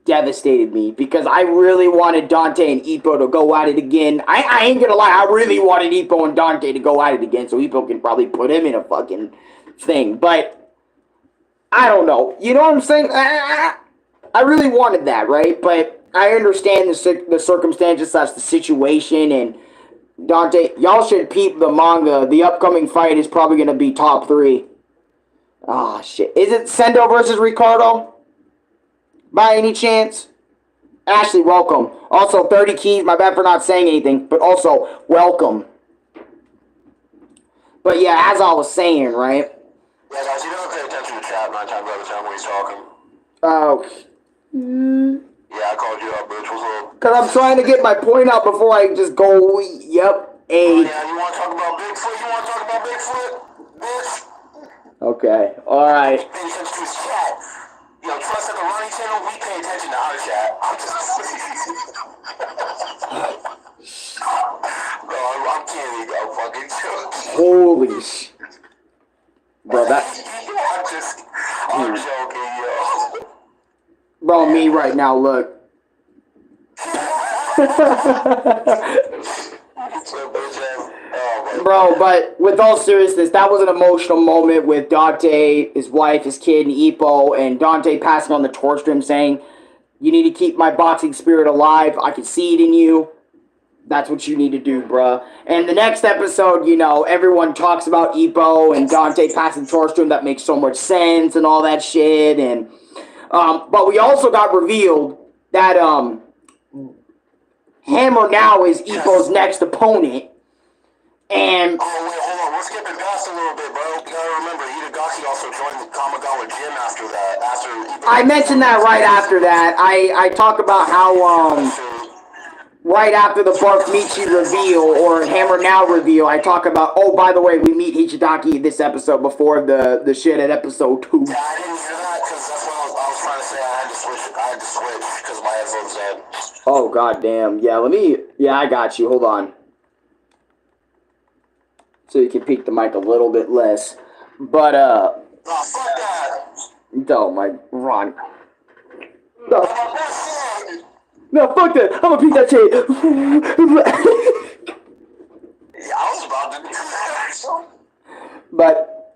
Devastated me. Because I really wanted Dante and Ippo to go at it again. I ain't gonna lie. I really wanted Ippo and Dante to go at it again. So Ippo can probably put him in a fucking thing. But, I don't know. You know what I'm saying? I really wanted that, right? But I understand the circumstances, that's the situation, and Dante, y'all should peep the manga. The upcoming fight is probably going to be top 3. Ah, shit. Is it Sendo versus Ricardo? By any chance? Ashley, welcome. Also, 30 keys. My bad for not saying anything, but also welcome. But yeah, as I was saying, right? Yeah, guys, you don't pay attention to chat 9 times out of 10 when he's talking. Oh. Yeah, I called you out, bitch. What's up? Because I'm trying to get my point out before I just go, yep, Oh, yeah, you want to talk about Bigfoot? You want to talk about Bigfoot? Bitch? Okay, alright. Pay attention to his chat. Yo, trust at the Ronnie channel, we pay attention to our chat. I'm just... Bro, I'm kidding. I'm fucking joking. Holy sh... Bro, that... I'm joking, yo. Bro, me right now, look. Bro, but with all seriousness, that was an emotional moment with Dante, his wife, his kid, and Ippo, and Dante passing on the torch to him saying, you need to keep my boxing spirit alive. I can see it in you. That's what you need to do, bruh. And the next episode, you know, everyone talks about Ippo and Dante passing the torch to him. That makes so much sense and all that shit. And but we also got revealed that Hammer Nao is Ippo's next opponent. And oh, wait, hold on. We're skipping past a little bit, bro. You gotta remember, Itagaki also joined the Kamigawa gym after that. I mentioned that right after that. I talk about how right after the Barf Michi reveal or Hammer Now reveal, I talk about, oh, by the way, we meet Hichidaki this episode before the shit at episode 2. Yeah, I didn't hear that because that's what I was trying to say. I had to switch because my headphones dead. Oh, goddamn. Yeah, yeah, I got you. Hold on. So you can peek the mic a little bit less. But, oh, fuck that. No, my Ron. No. No, fuck that. I'm gonna peek that shit. Yeah, I was about to. But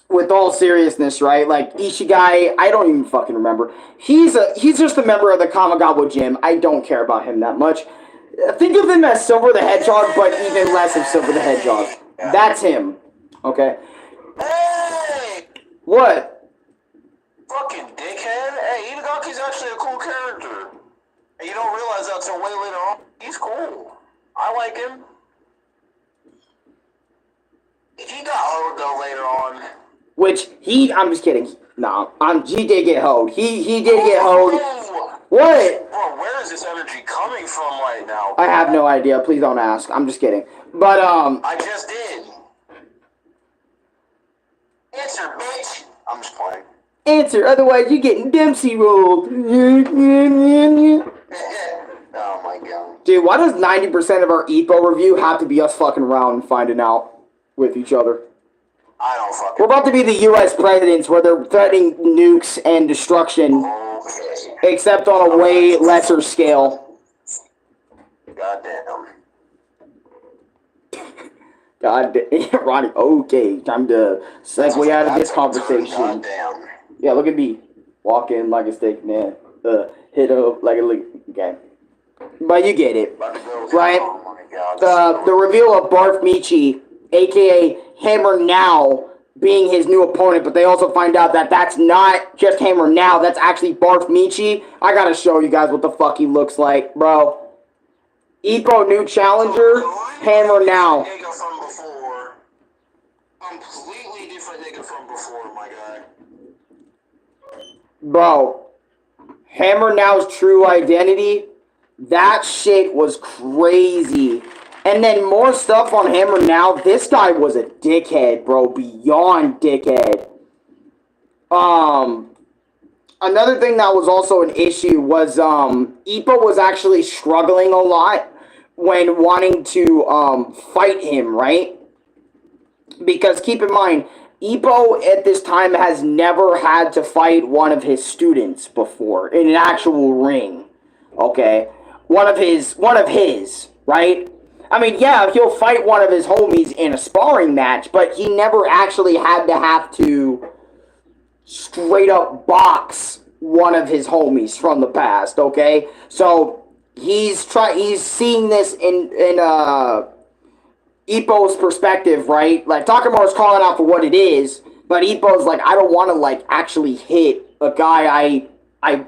with all seriousness, right? Like Ishigai, I don't even fucking remember. He's just a member of the Kamigawa gym. I don't care about him that much. Think of him as Silver the Hedgehog, but even less of Silver the Hedgehog. That's him. Okay. Hey! What? Fucking dickhead. Hey, Itagaki's actually a cool character. And you don't realize that until way later on. He's cool. I like him. If he got hoed though later on. Which I'm just kidding. No, he did get hoed. He did get hoed. What? Bro, where is this energy coming from right now? I have no idea. Please don't ask. I'm just kidding. But I just did. Answer, bitch. I'm just playing. Answer, otherwise you're getting Dempsey rolled. Oh my god. Dude, why does 90% of our Ippo review have to be us fucking around and finding out with each other? I don't fucking... We're about to be the U.S. presidents where they're threatening nukes and destruction, Okay. except on a way lesser scale. Goddamn. God damn, Ronnie, okay, time to segue out of this conversation. Goddamn. Yeah, look at me. Walk in like a steak, man. Hit up like a lick. Okay. But you get it, right? Oh my god. The reveal of Barf Michi, a.k.a. Hammer Now, being his new opponent, but they also find out that that's not just Hammer Now, that's actually Barf Michi. I gotta show you guys what the fuck he looks like, bro. Ippo new challenger, Hammer Now. Nigga from before. Completely different nigga from before, my guy. Bro, Hammer Now's true identity, that shit was crazy. And then more stuff on Hammer Now. This guy was a dickhead, bro. Beyond dickhead. Another thing that was also an issue was Ippo was actually struggling a lot when wanting to fight him, right? Because keep in mind, Ippo at this time has never had to fight one of his students before in an actual ring. Okay? One of his, right? I mean, yeah, he'll fight one of his homies in a sparring match, but he never actually had to have to straight up box one of his homies from the past, okay? So he's seeing this in Ippo's perspective, right? Like, Takamura's calling out for what it is, but Ippo's like, I don't want to, like, actually hit a guy I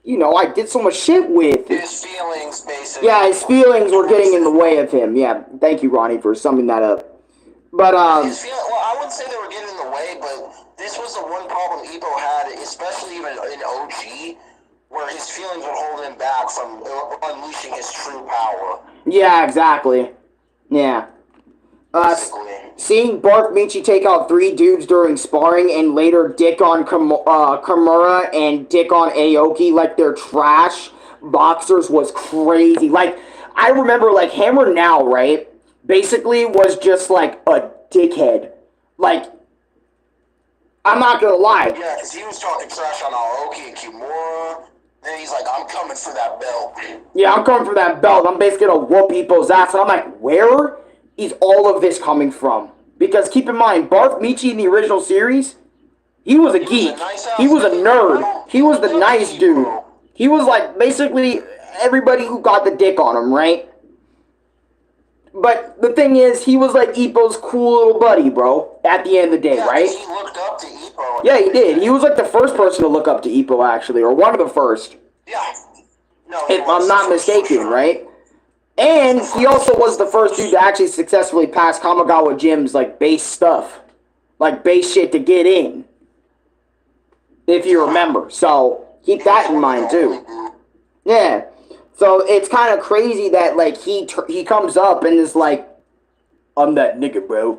you know, I did so much shit with. His feelings, basically. Yeah, his feelings were getting in the way of him. Yeah, thank you, Ronnie, for summing that up. But, well, I wouldn't say they were getting in the way, but this was the one problem Ippo had, especially even in OG, where his feelings would hold him back from unleashing his true power. Yeah, exactly. Yeah. Seeing Bark Michi take out 3 dudes during sparring and later dick on Kamura and dick on Aoki like they're trash boxers was crazy. Like, I remember, like, Hammer Nao, right, basically was just, like, a dickhead. Like, I'm not gonna lie. Yeah, because he was talking trash on Aoki and Kimura. Then he's like, I'm coming for that belt. Yeah, I'm coming for that belt. I'm basically gonna whoop Ippo's ass. And I'm like, where is all of this coming from? Because keep in mind, Barth Michi in the original series, he was a geek. He was a nerd. He was the nice dude. He was like basically everybody who got the dick on him, right? But the thing is, he was like Ippo's cool little buddy, bro, at the end of the day, right? He looked up to Ippo. Yeah, he did. He was like the first person to look up to Ippo, actually, or one of the first. Yeah. No, if I'm not mistaken, right? And he also was the first dude to actually successfully pass Kamigawa Gym's, like, base stuff. Like, base shit to get in. If you remember. So, keep that in mind, too. Yeah. So, it's kind of crazy that, like, he comes up and is like, I'm that nigga, bro.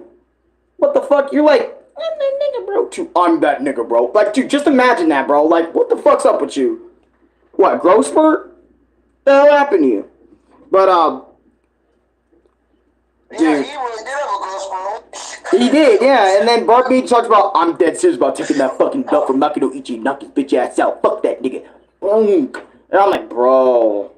What the fuck? You're like, I'm that nigga, bro. I'm that nigga, bro. Like, dude, just imagine that, bro. Like, what the fuck's up with you? What, growth spurt? What the hell happened to you? But, dude. Yeah, he really did have a growth spurt. He did, yeah. And then Bark Meat talks about, I'm dead serious about taking that fucking belt from Makido Ichi, knock his bitch ass out. Fuck that nigga. Boom. And I'm like, bro.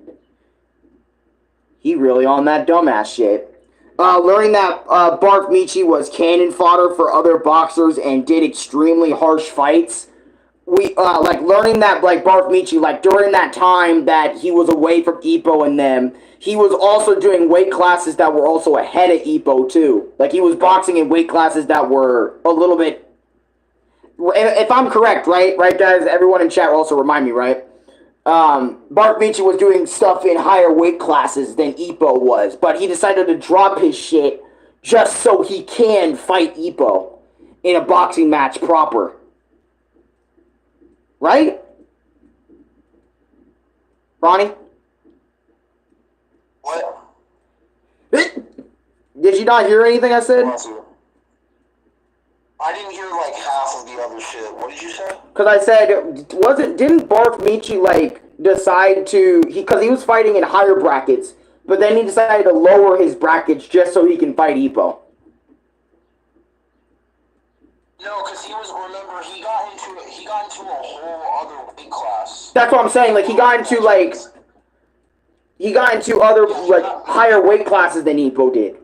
He really on that dumbass shit. Learning that Bark Michi was cannon fodder for other boxers and did extremely harsh fights. We, like, learning that, like, Bark Michi, like, during that time that he was away from Ippo and them, he was also doing weight classes that were also ahead of Ippo, too. Like, he was boxing in weight classes that were a little bit... If I'm correct, right? Right, guys? Everyone in chat will also remind me, right? Bark Michi was doing stuff in higher weight classes than Ippo was, but he decided to drop his shit just so he can fight Ippo in a boxing match proper. Right? Ronnie? What? Did you not hear anything I said? I didn't hear like half of the other shit. What did you say? Because I said, didn't Bark Michi, like, decide to, because he was fighting in higher brackets, but then he decided to lower his brackets just so he can fight Ippo. No, because he got into a whole other weight class. That's what I'm saying, like, he got into other, like, higher weight classes than Ippo did.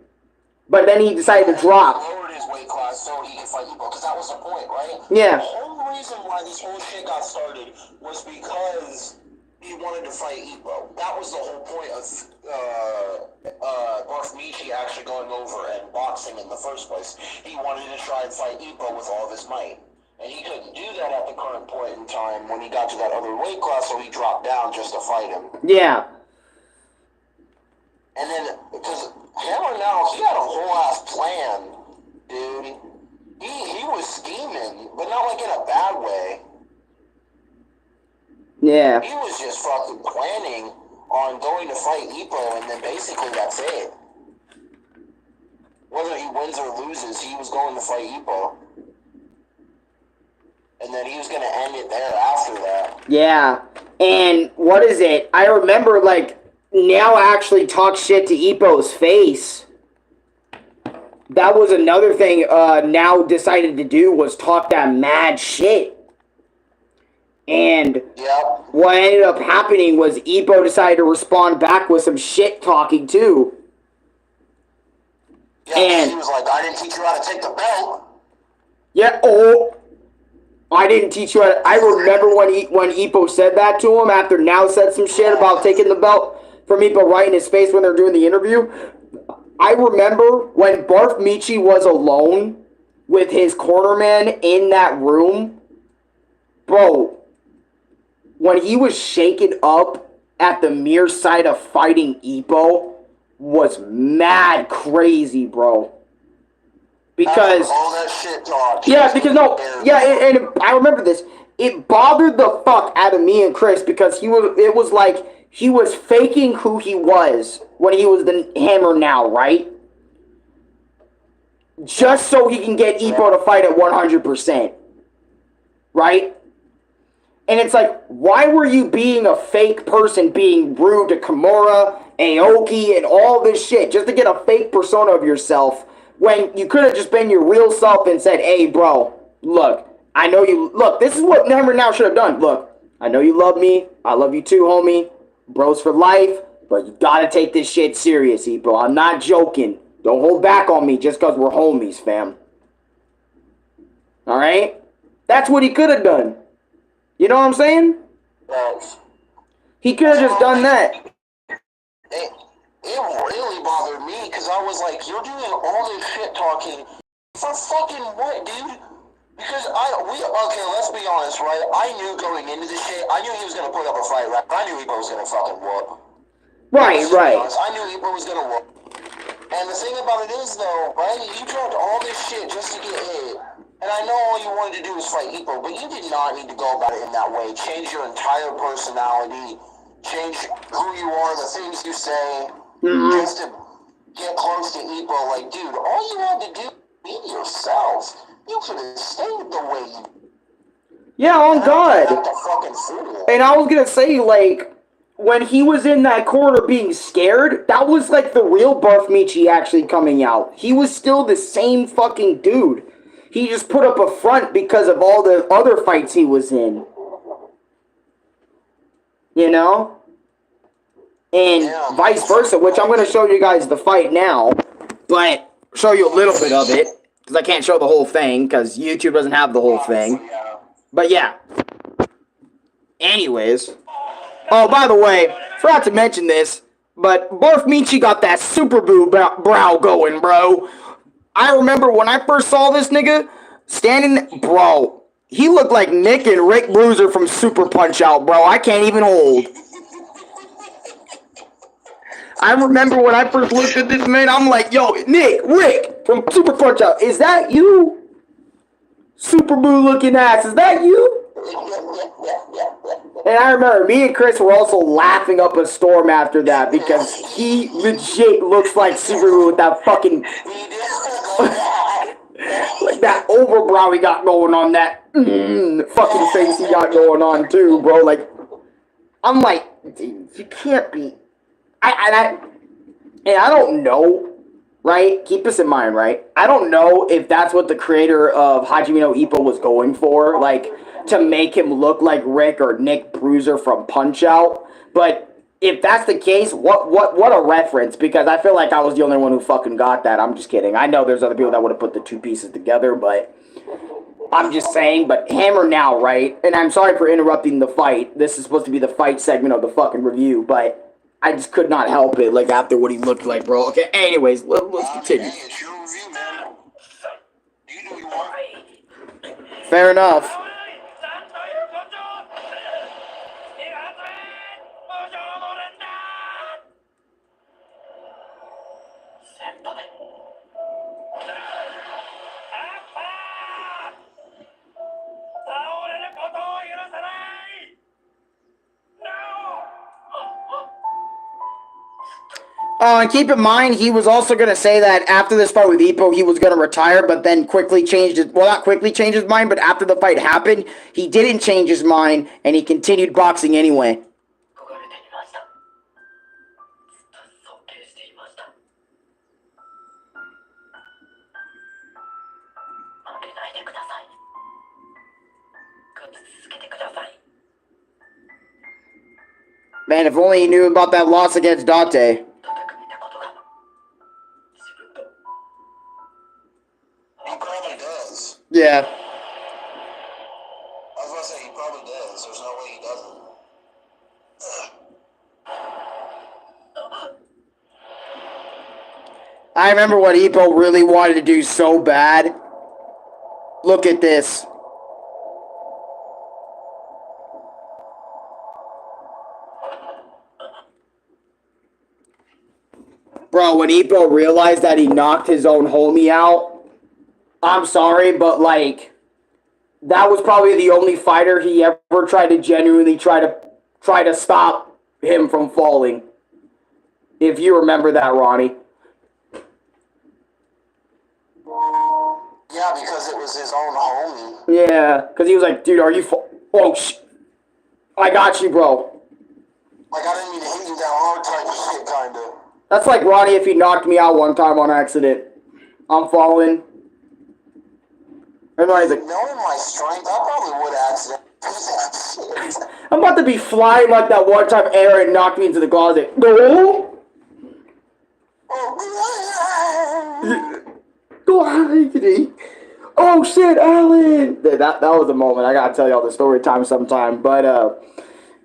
But then he decided to drop. He lowered his weight class so he could fight Ippo, because that was the point, right? Yeah. The whole reason why this whole shit got started was because he wanted to fight Ippo. That was the whole point of Barth Michi actually going over and boxing in the first place. He wanted to try and fight Ippo with all of his might. And he couldn't do that at the current point in time when he got to that other weight class, so he dropped down just to fight him. Yeah. And then, because Hammer Nao, he had a whole ass plan, dude. He was scheming, but not like in a bad way. Yeah. He was just fucking planning on going to fight Ippo, and then basically that's it. Whether he wins or loses, he was going to fight Ippo. And then he was going to end it there after that. Yeah. And what is it? I remember, like, Nao actually talked shit to Ippo's face. That was another thing Nao decided to do, was talk that mad shit. And what ended up happening was Ippo decided to respond back with some shit talking too. Yeah, and he was like, I didn't teach you how to take the belt. Yeah, I didn't teach you how to... I remember when Ippo said that to him after Nao said some shit about taking the belt from Ippo right in his face when they're doing the interview. I remember when Barth Michi was alone with his cornerman in that room. Bro, when he was shaken up at the mere sight of fighting Ippo was mad crazy, bro. Because all that shit talk. Yeah, because no, yeah, and I remember this. It bothered the fuck out of me and Chris because it was like he was faking who he was when he was the Hammer Now, right? Just so he can get Ippo to fight at 100%, right? And it's like, why were you being a fake person, being rude to Kimura, Aoki, and all this shit, just to get a fake persona of yourself, when you could have just been your real self and said, hey, bro, look, I know you, look, this is what Hammer Now should have done. Look, I know you love me, I love you too, homie, bros for life, but you gotta take this shit serious, Ippo. I'm not joking. Don't hold back on me just because we're homies, fam. Alright? That's what he could have done. You know what I'm saying? He could have just done that. It really bothered me because I was like, you're doing all this shit talking for fucking what, dude? Because okay, let's be honest, right? I knew going into this shit, I knew he was gonna put up a fight, right? I knew Ippo was gonna fucking whoop. Right. I knew Ippo was gonna whoop. And the thing about it is, though, right? You dropped all this shit just to get hit. And I know all you wanted to do was fight Ippo, but you did not need to go about it in that way. Change your entire personality. Change who you are, the things you say, just to get close to Ippo. Like, dude, all you had to do was be yourself. You could have stayed the way you... Yeah, on God. And I was gonna say, like, when he was in that corner being scared, that was like the real Barf Michi actually coming out. He was still the same fucking dude. He just put up a front because of all the other fights he was in. You know? And vice versa, which I'm going to show you guys the fight now. But show you a little bit of it. Because I can't show the whole thing, because YouTube doesn't have the whole thing. But yeah. Anyways. Oh, by the way, forgot to mention this, but Barf Michi got that super boo brow going, bro. I remember when I first saw this nigga standing, bro, he looked like Nick and Rick Bruiser from Super Punch-Out, bro. I can't even hold. I remember when I first looked at this man, I'm like, yo, Nick, Rick from Super Punch-Out, is that you? Super boo looking ass, is that you? And I remember me and Chris were also laughing up a storm after that because he legit looks like Subaru with that fucking like that overbrow he got going on, that fucking face he got going on too, bro. Like, I'm like, dude, you can't be. I don't know, right? Keep this in mind, right? I don't know if that's what the creator of Hajime no Ippo was going for, like, to make him look like Rick or Nick Bruiser from Punch-Out. But if that's the case, what a reference, because I feel like I was the only one who fucking got that. I'm just kidding. I know there's other people that would have put the two pieces together, but I'm just saying. But Hammer Now, right? And I'm sorry for interrupting the fight. This is supposed to be the fight segment of the fucking review, but I just could not help it, like, after what he looked like, bro. Okay, anyways, let's continue. Fair enough. And keep in mind, he was also going to say that after this fight with Ippo, he was going to retire, but then quickly changed his, well, not quickly changed his mind, but after the fight happened, he didn't change his mind, and he continued boxing anyway. Man, if only he knew about that loss against Date. He probably does. Yeah. I was going to say, he probably does. There's no way he doesn't. I remember what Ippo really wanted to do so bad. Look at this. Bro, when Ippo realized that he knocked his own homie out, I'm sorry, but like, that was probably the only fighter he ever tried to genuinely try to stop him from falling. If you remember that, Ronnie. Yeah, because it was his own homie. Yeah, because he was like, dude, are you... Oh, I got you, bro. Like, I didn't mean to hit you that hard type of shit, kind of. That's like Ronnie if he knocked me out one time on accident. I'm falling. Everybody's like... Knowing my strength, I probably would accidentally. I'm about to be flying like that one time Aaron knocked me into the closet. No! Oh shit, Alan! That was a moment. I gotta tell y'all the story time sometime. But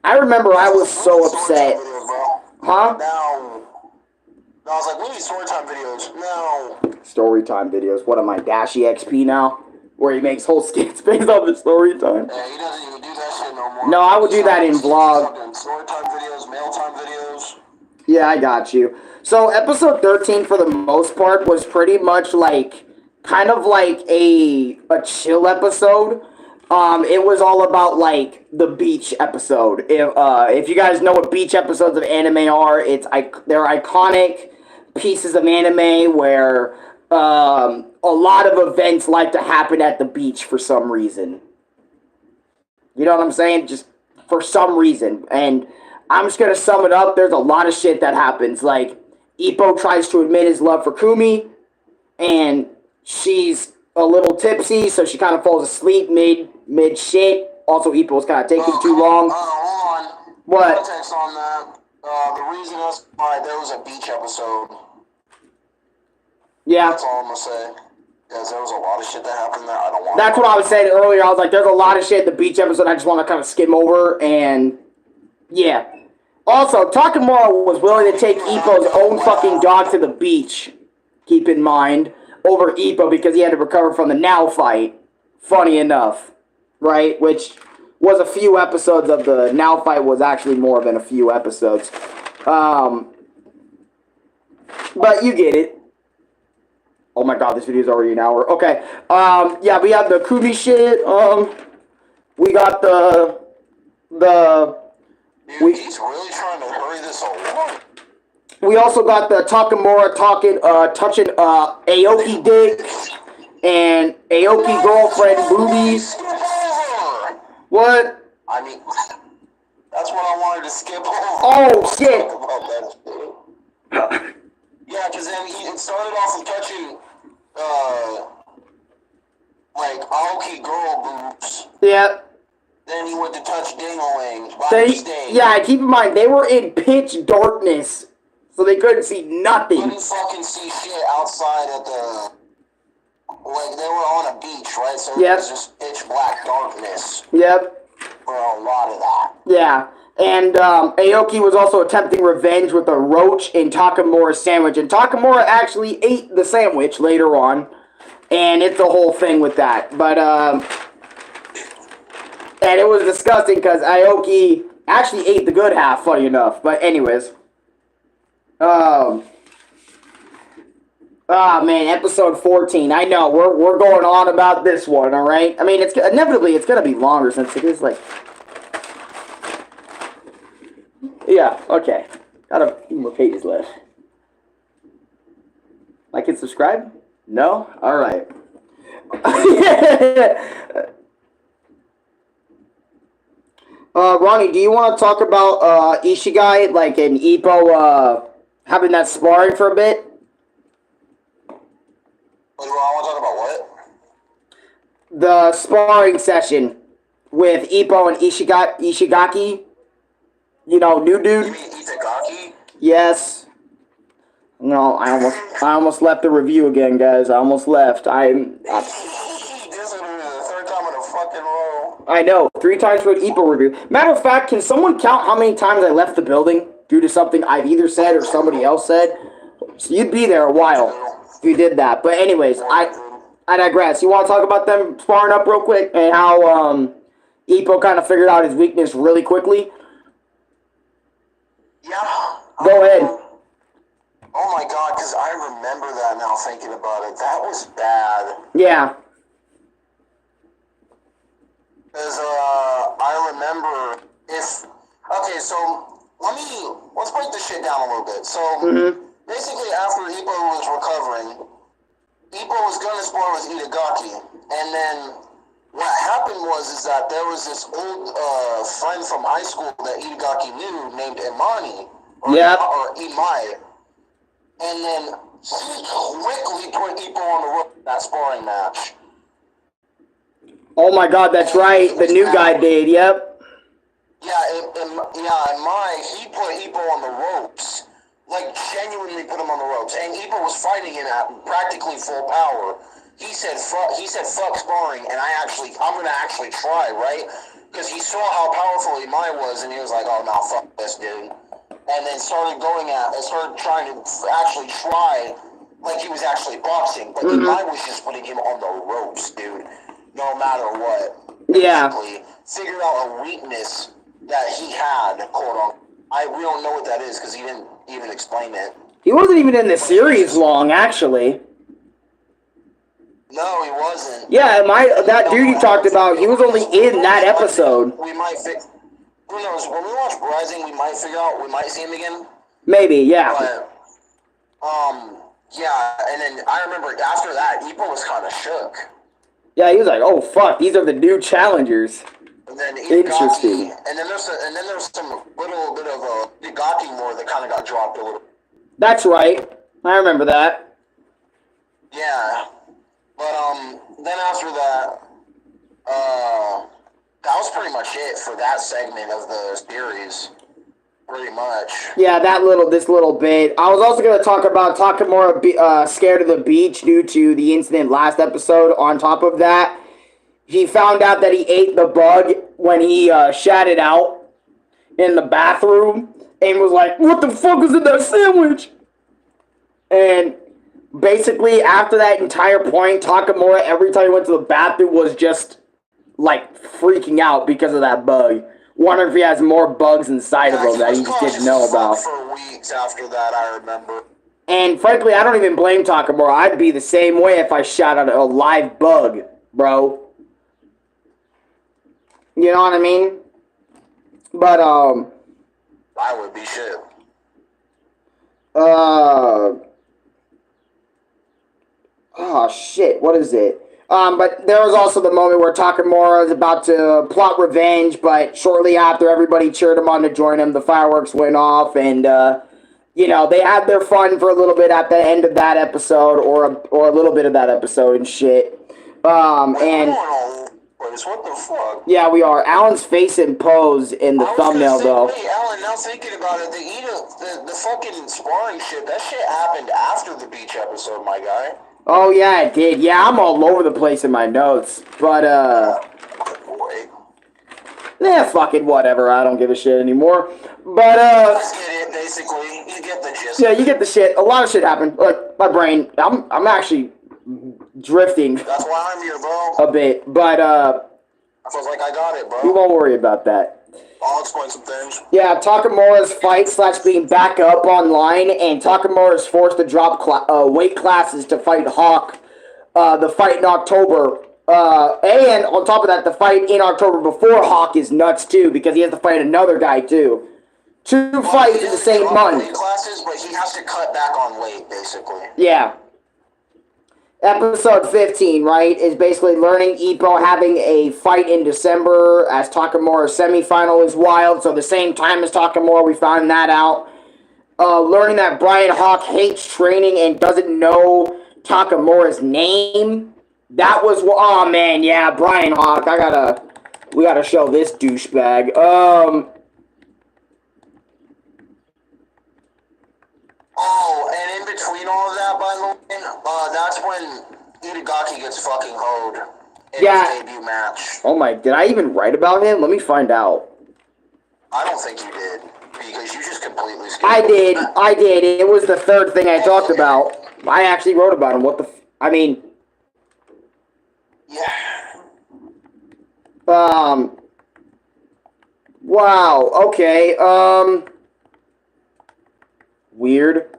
I remember I was so upset. Huh? Now, I was like, we need storytime videos. No. Storytime videos. What am I, Dashy XP now? Where he makes whole skits based off the story time? Yeah, he doesn't even do that shit no more. No, I would do that in vlog. Storytime videos, mail time videos. Yeah, I got you. So episode 13 for the most part was pretty much like, kind of like a chill episode. It was all about like the beach episode. If you guys know what beach episodes of anime are, they're iconic pieces of anime where a lot of events like to happen at the beach for some reason. You know what I'm saying? Just for some reason. And I'm just gonna sum it up. There's a lot of shit that happens. Like, Ippo tries to admit his love for Kumi, and she's a little tipsy, so she kind of falls asleep mid shit. Also, Ippo's kind of taking too long. Hold on. What? Context on that. The reason that's why there was a beach episode. Yeah. That's all I'm gonna say. Because there was a lot of shit that happened there. I don't want. That's what I was saying earlier. I was like, there's a lot of shit in the beach episode I just want to kind of skim over, and yeah. Also, Takamura was willing to take Ippo's own fucking dog to the beach, keep in mind, over Ippo because he had to recover from the Nao fight. Funny enough, right? Which was a few episodes of the Nao fight, was actually more than a few episodes. But you get it. Oh my god, this video is already an hour. Okay. Yeah, we have the Kumi shit. We got the Dude, he's really trying to hurry this along. We also got the Takamura touching Aoki dick and Aoki girlfriend boobies. What? I mean, that's what I wanted to skip over. Oh shit! Yeah, because then it started off with touching, like Aoki girl boobs. Yeah. Then he went to touch Dingaling by mistake. Yeah, keep in mind, they were in pitch darkness, so they couldn't see nothing. Couldn't fucking see shit outside at the... Like, they were on a beach, right? So it was just pitch black darkness. Yep. For a lot of that. Yeah. And Aoki was also attempting revenge with a roach in Takamura's sandwich. And Takamura actually ate the sandwich later on. And it's a whole thing with that. But, and it was disgusting because Aoki actually ate the good half, funny enough. But anyways. Man, episode 14. I know, we're going on about this one, alright? I mean, inevitably it's gonna be longer since it is like... Yeah, okay. Got a few more pages left. Like and subscribe? No? Alright. Ronnie, do you want to talk about Ishigai, like, and Ippo having that sparring for a bit? I want to talk about what? The sparring session with Ippo and Ishigaki. You know, new dude. You mean Itagaki? Yes. No, I almost left the review again, guys. I almost left. This is the third time in a fucking row. I know. 3 times for an Ippo review. Matter of fact, can someone count how many times I left the building due to something I've either said or somebody else said? So you'd be there a while if you did that. But anyways, I digress. You want to talk about them sparring up real quick and how Ippo kind of figured out his weakness really quickly? Yeah. Go ahead. Oh my god. right now thinking about it. That was bad. Yeah. Because I remember okay, so let's break this shit down a little bit. So basically, after Ippo was recovering, Ippo was going to spar with Itagaki, and then what happened was that there was this old friend from high school that Itagaki knew named Imani or Imai, and then he quickly put Ippo on the rope in that sparring match. Oh my God, that's right. The new guy did. Yep. Yeah, and he put Ippo on the ropes, like genuinely put him on the ropes, and Ippo was fighting him at practically full power. He said fuck sparring, and I'm gonna actually try, right? Because he saw how powerful Imai was, and he was like, oh no, fuck this dude, and then started trying to actually try like he was actually boxing, but Imai was just putting him on the ropes, dude. No matter what. Yeah. Basically, figured out a weakness that he had, quote unquote. We don't know what that is because he didn't even explain it. He wasn't even in the series long, actually. No, he wasn't. Yeah, that dude you talked about, he was only in that episode. Who knows? When we watch Rising, we might see him again. Maybe, yeah. But, yeah, and then I remember after that, Ippo was kind of shook. Yeah, he was like, "Oh fuck, these are the new challengers." And then Interesting. And then there's some little bit of a Itagaki more that kind of got dropped a little. That's right. I remember that. Yeah, but then after that, that was pretty much it for that segment of the series. Pretty much. Yeah, this little bit. I was also going to talk about Takamura scared of the beach due to the incident last episode. On top of that, he found out that he ate the bug when he shat it out in the bathroom and was like, "What the fuck is in that sandwich?" And basically, after that entire point, Takamura, every time he went to the bathroom, was just like freaking out because of that bug. Wondering if he has more bugs inside of him that he just didn't know about. For weeks after that, I remember. And frankly, I don't even blame Takamura. I'd be the same way if I shot at a live bug, bro. You know what I mean? But, I would be shit. Oh, shit. What is it? But there was also the moment where Takamura is about to plot revenge, but shortly after everybody cheered him on to join him, the fireworks went off, and, they had their fun for a little bit at the end of that episode, or a little bit of that episode and shit. What the fuck? Yeah, we are. Alan's face and pose in the thumbnail, though. Wait, Alan, now thinking about it, the fucking sparring shit, that shit happened after the beach episode, my guy. Oh, yeah, it did. Yeah, I'm all over the place in my notes. But, fucking whatever. I don't give a shit anymore. But, Just get it, basically. You get the gist. Yeah, you get the shit. A lot of shit happened. Like, my brain, I'm actually drifting. That's why I'm here, bro. A bit. But, I feel like I got it, bro. We won't worry about that. I'll explain some things. Yeah, Takamura's fight / being back up online, and Takamura is forced to drop weight classes to fight Hawk. The fight in October. And on top of that, the fight in October before Hawk is nuts too, because he has to fight another guy too. Two fights in the same month. Weight classes, but he has to cut back on weight, basically. Yeah. Episode 15, right, is basically learning Ippo having a fight in December as Takamura's semifinal is wild. So the same time as Takamura, we found that out. Learning that Brian Hawk hates training and doesn't know Takamura's name. That was, oh man, yeah, Brian Hawk. We gotta show this douchebag. Oh, and in between all of that, by the way, that's when Itagaki gets fucking hoed in his debut match. Oh my, did I even write about him? Let me find out. I don't think you did, because you just completely skipped I did. It was the third thing I talked about. I actually wrote about him. What the I mean... Yeah. Wow, okay, weird.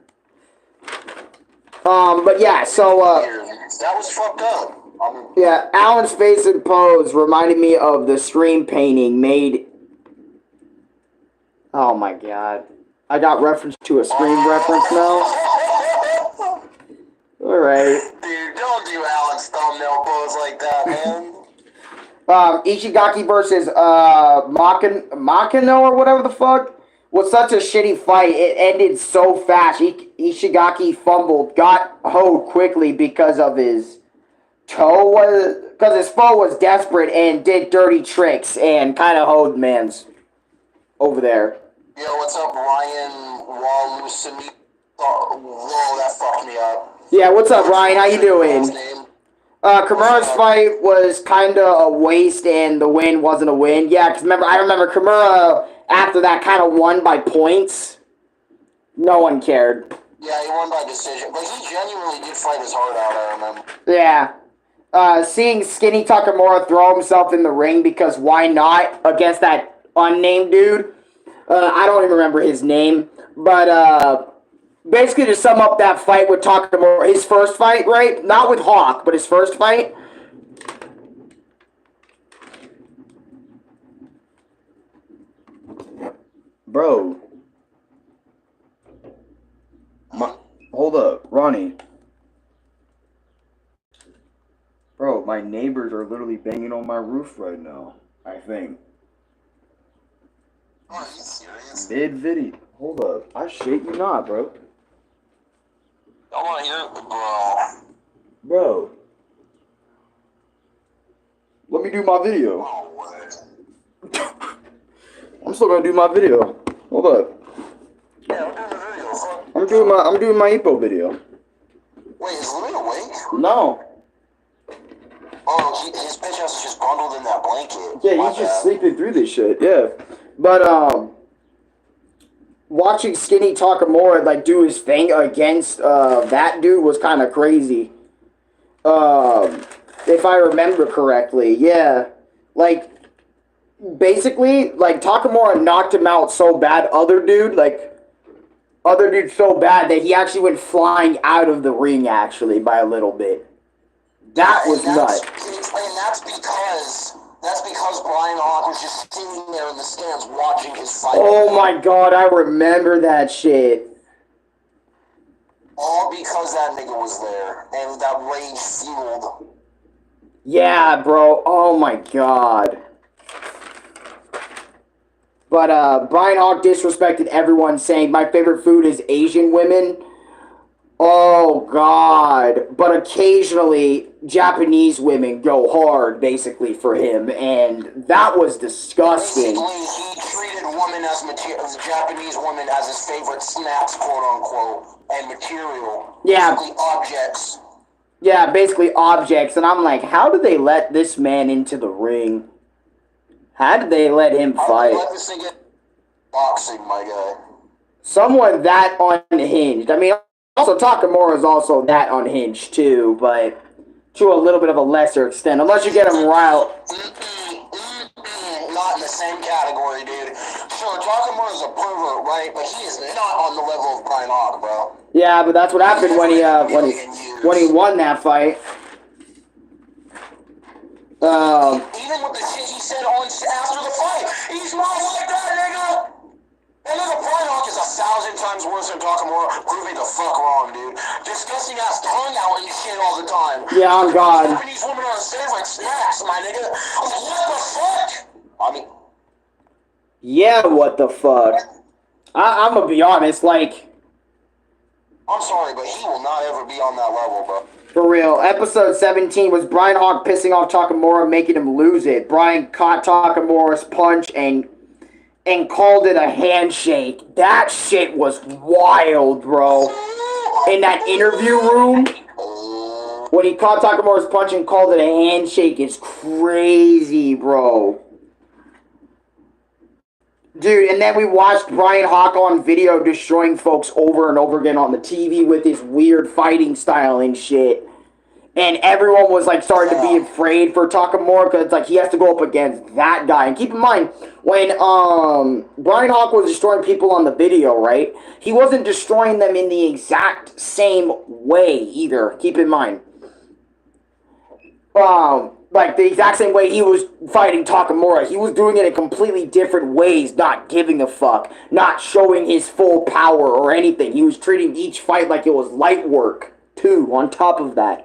But yeah, so that was fucked up. yeah, Alan's face and pose reminded me of the stream painting made. Oh my god, I got reference to a Scream reference now. All right. Dude, don't do Alan's thumbnail pose like that, man. Ishigaki versus Makino or whatever the fuck was such a shitty fight. It ended so fast. Ishigaki fumbled, got hoed quickly because of his toe because his foe was desperate and did dirty tricks and kind of hoed man's over there. Yo, what's up, Ryan Walusami? Whoa, that fucked me up. Yeah, what's up, Ryan? How you doing? Kimura's fight was kind of a waste, and the win wasn't a win. Yeah, because I remember Kimura, after that, kind of won by points. No one cared. Yeah, he won by decision, but he genuinely did fight his heart out, I remember. Yeah. Seeing Skinny Takamura throw himself in the ring, because why not, against that unnamed dude. I don't even remember his name, but basically, to sum up that fight with Takamura, his first fight, right? Not with Hawk, but his first fight. Bro. Hold up, Ronnie. Bro, my neighbors are literally banging on my roof right now, I think. Are you serious? Mid-video. Hold up. I shit you not, bro. I want to hear it, bro. Bro. Let me do my video. No way. I'm still gonna do my video. Hold up. Yeah, I'm doing the video. I'm doing my Ippo video. Wait, is Louis awake? No. Oh, his bitch ass is just bundled in that blanket. Yeah, he's just sleeping through this shit. Yeah. But watching Skinny Takamura like do his thing against that dude was kind of crazy. If I remember correctly, yeah. Like basically, like Takamura knocked him out so bad, other dude so bad that he actually went flying out of the ring actually by a little bit. That was nuts. And that's because Brian Hawk was just sitting there in the stands watching his fight. Oh my god, I remember that shit. All because that nigga was there and that rage fueled. Yeah, bro. Oh my god. But Brian Hawk disrespected everyone, saying my favorite food is Asian women. Oh god. But occasionally Japanese women go hard basically for him, and that was disgusting. Basically, he treated the Japanese woman as his favorite snacks, quote unquote, and material. Yeah. Basically objects. Yeah, basically objects, and I'm like, how did they let this man into the ring? How did they let him fight? Let this thing get boxing, my guy. Someone that unhinged. I mean, also Takamura is also that unhinged too, but to a little bit of a lesser extent, unless you get him riled. Not in the same category, dude. Sure, Takamura is a pervert, right? But he is not on the level of Brian Hawk, bro. Yeah, but that's what happened when he won that fight. Even with the shit he said after the fight, he's not like that, nigga. And nigga, Brian Hawk is 1,000 times worse than Takamura. Prove me the fuck wrong, dude. Disgusting ass tongue out and shit all the time. Yeah, on God. Japanese women are his favorite snacks, my nigga. What the fuck? I mean, yeah, what the fuck? I'm gonna be honest, like, I'm sorry, but he will not ever be on that level, bro. for real. Episode 17 was Brian Hawk pissing off Takamura, making him lose it. Brian caught Takamura's punch and called it a handshake. That shit was wild, bro. In that interview room, when he caught Takamura's punch and called it a handshake, is crazy, bro. Dude, and then we watched Brian Hawk on video destroying folks over and over again on the TV with his weird fighting style and shit. And everyone was like starting to be afraid for Takamura because it's like he has to go up against that guy. And keep in mind, when Brian Hawk was destroying people on the video, right? He wasn't destroying them in the exact same way either. Keep in mind. Like the exact same way he was fighting Takamura. He was doing it in completely different ways, not giving a fuck, not showing his full power or anything. He was treating each fight like it was light work, too, on top of that.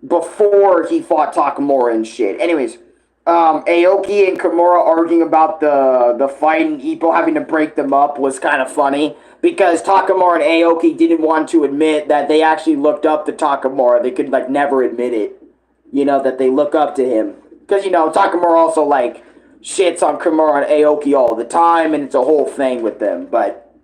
Before he fought Takamura and shit. Anyways, Aoki and Kimura arguing about the fight and Ippo having to break them up was kind of funny because Takamura and Aoki didn't want to admit that they actually looked up to Takamura. They could like never admit it, you know, that they look up to him because you know Takamura also like shits on Kimura and Aoki all the time, and it's a whole thing with them. But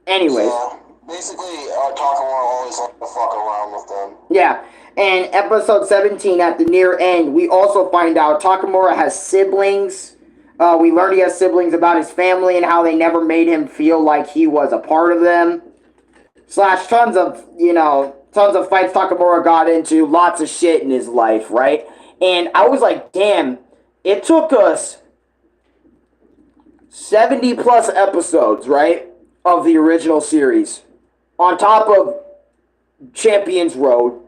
anyways, yeah, basically, Takamura always liked to fuck around with them. Yeah. And episode 17, at the near end, we also find out Takamura has siblings. We learn he has siblings about his family and how they never made him feel like he was a part of them. Slash tons of fights Takamura got into, lots of shit in his life, right? And I was like, damn, it took us 70 plus episodes, right, of the original series. On top of Champions Road.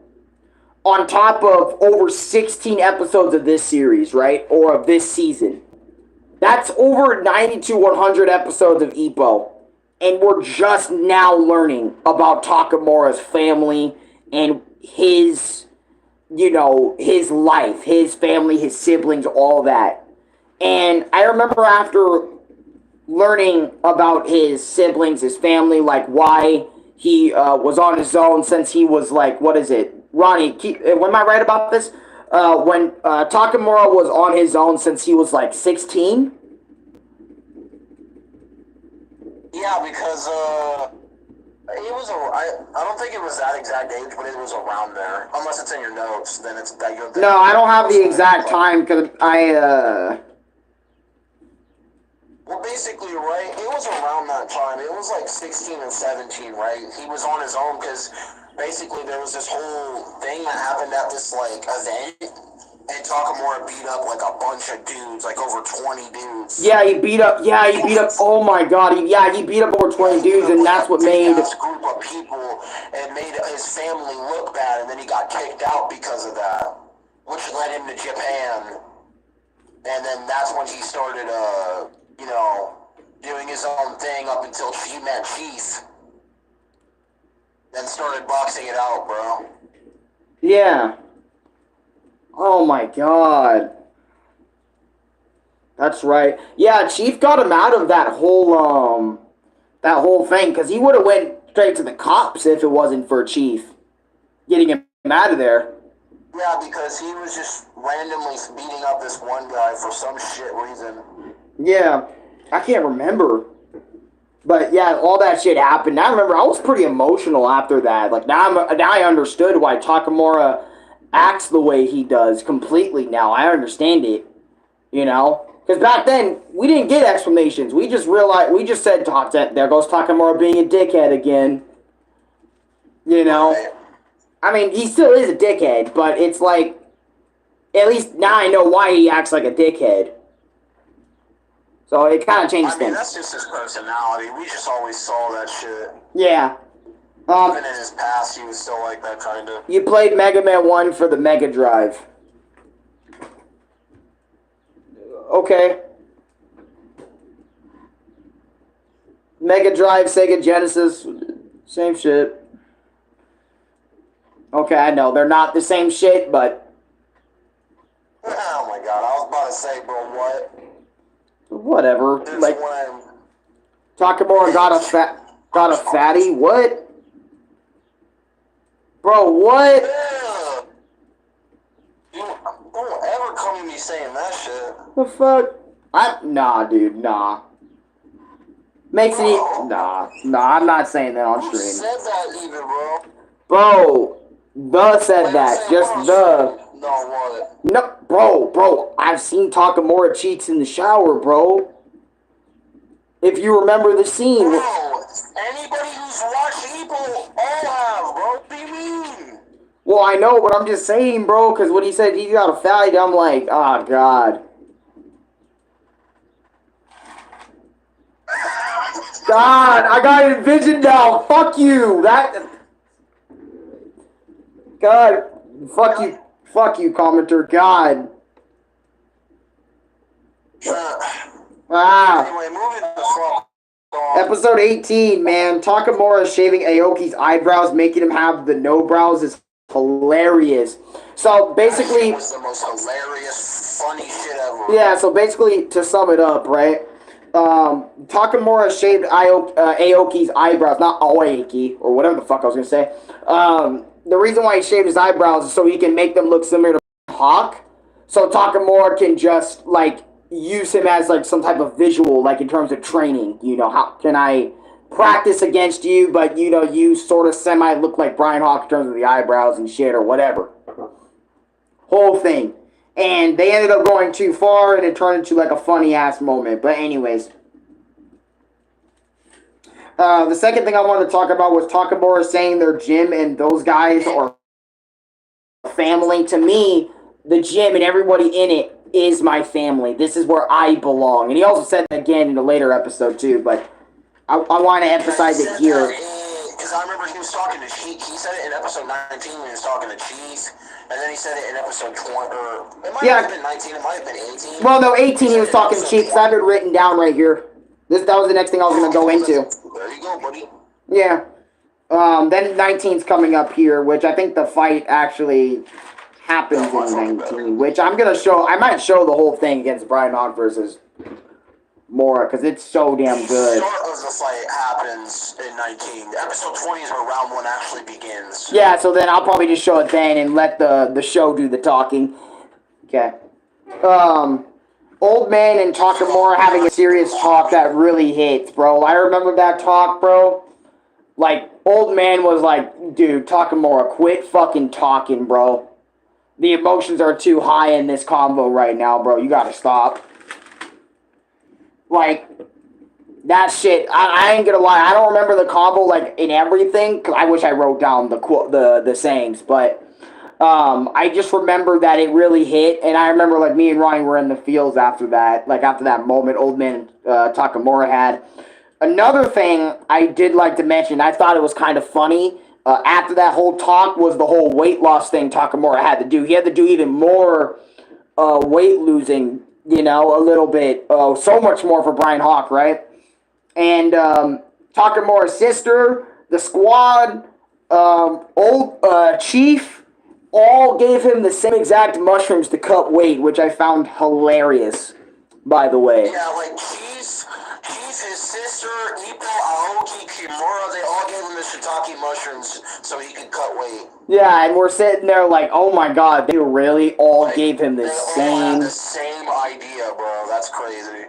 On top of over 16 episodes of this series, right? Or of this season. That's over 90 to 100 episodes of Ippo. And we're just now learning about Takamura's family and his, you know, his life, his family, his siblings, all that. And I remember after learning about his siblings, his family, like why he was on his own since he was like, what is it? Ronnie, am I right about this? When Takamura was on his own since he was like 16? Yeah, because it was I don't think it was that exact age, but it was around there. Unless it's in your notes, then it's that you're. No, I don't have the exact time because Well, basically, right, it was around that time. It was like 16 and 17, right? He was on his own because basically there was this whole thing that happened at this, like, event, and Takamura beat up, like, a bunch of dudes, like, over 20 dudes. Yeah, he beat up, oh my god, he beat up over 20 dudes, and that's what made... a group of people and made his family look bad, and then he got kicked out because of that, which led him to Japan. And then that's when he started, you know, doing his own thing up until he met Chief. Then started boxing it out, bro. Yeah. Oh my god. That's right. Yeah, Chief got him out of that whole thing, because he would have went straight to the cops if it wasn't for Chief getting him out of there. Yeah, because he was just randomly beating up this one guy for some shit reason. Yeah, I can't remember. But yeah, all that shit happened. I remember I was pretty emotional after that. Like now I understood why Takamura acts the way he does completely now. I understand it. You know? Because back then, we didn't get explanations. We just realized, we just said, there goes Takamura being a dickhead again. You know? I mean, he still is a dickhead, but it's like, at least now I know why he acts like a dickhead. So it kind of changes things. I mean, that's just his personality. We just always saw that shit. Yeah. Even in his past, he was still like that, kind of. You played Mega Man 1 for the Mega Drive. Okay. Mega Drive, Sega Genesis, same shit. Okay, I know, they're not the same shit, but... Oh my god, I was about to say, bro, what? Whatever. There's like, one... Takamura got a fatty? What? Bro, what? Yeah. Don't ever come to me saying that shit. The fuck? Nah, dude, nah. Makes it... Nah, I'm not saying that on stream. Who said that even, bro? Bro, said that. Just the... No, what? No, bro, I've seen Takamura cheeks in the shower, bro. If you remember the scene. Bro, anybody who's watched Ippo all have, bro. What do you mean? Well, I know, but I'm just saying, bro, because when he said he got a fight, I'm like, oh, God. God, I got envisioned now. Fuck you. God, fuck you. Fuck you, commenter. God. Anyway, moving the fuck on. Episode 18, man. Takamura shaving Aoki's eyebrows, making him have the no brows is hilarious. So basically, that was the most hilarious, funny shit ever. Yeah, so basically, to sum it up, right? Takamura shaved Aoki's eyebrows, not Aoki, or whatever the fuck I was gonna say. The reason why he shaved his eyebrows is so he can make them look similar to Hawk. So Takamura can just, like, use him as, like, some type of visual, like, in terms of training. You know, how can I practice against you, but, you know, you sort of semi-look like Brian Hawk in terms of the eyebrows and shit, or whatever. Whole thing. And they ended up going too far, and it turned into, like, a funny-ass moment. But anyways. The second thing I wanted to talk about was Takamura saying their gym and those guys are family. To me, the gym and everybody in it is my family. This is where I belong. And he also said that again in a later episode, too. But I want to emphasize it here. Because I remember he was talking to Cheese. He said it in episode 19 when he was talking to Cheese. And then he said it in episode 20, or it might have been 19, it might have been 18. Well, no, 18 he was talking Cheese. I have it written down right here. That was the next thing I was going to go into. There you go, buddy. Yeah. Then 19's coming up here, which I think the fight actually happens in 19, which I'm going to show. I might show the whole thing against Brian Hawk versus Mora, because it's so damn good. The start of the fight happens in 19. Episode 20 is where round 1 actually begins. Yeah, so then I'll probably just show it then and let the show do the talking. Okay. Old man and Takamura having a serious talk that really hits, bro. I remember that talk, bro. Like, old man was like, dude, Takamura, quit fucking talking, bro. The emotions are too high in this combo right now, bro. You gotta stop. Like, that shit, I ain't gonna lie, I don't remember the combo, like, in everything, because I wish I wrote down the sayings, but I just remember that it really hit, and I remember, like, me and Ronnie were in the fields after that, like, after that moment old man Takamura had. Another thing I did like to mention, I thought it was kind of funny, after that whole talk, was the whole weight loss thing Takamura had to do. He had to do even more weight losing, you know, a little bit, so much more for Brian Hawk, right? And Takamura's sister, the squad, old Chief, all gave him the same exact mushrooms to cut weight, which I found hilarious, by the way. Yeah, like Cheese, his sister, Ippo, Aoki, Kimura, they all gave him the shiitake mushrooms so he could cut weight. Yeah, and we're sitting there like, oh my god, they really all gave him the same... They all had the same idea, bro. That's crazy.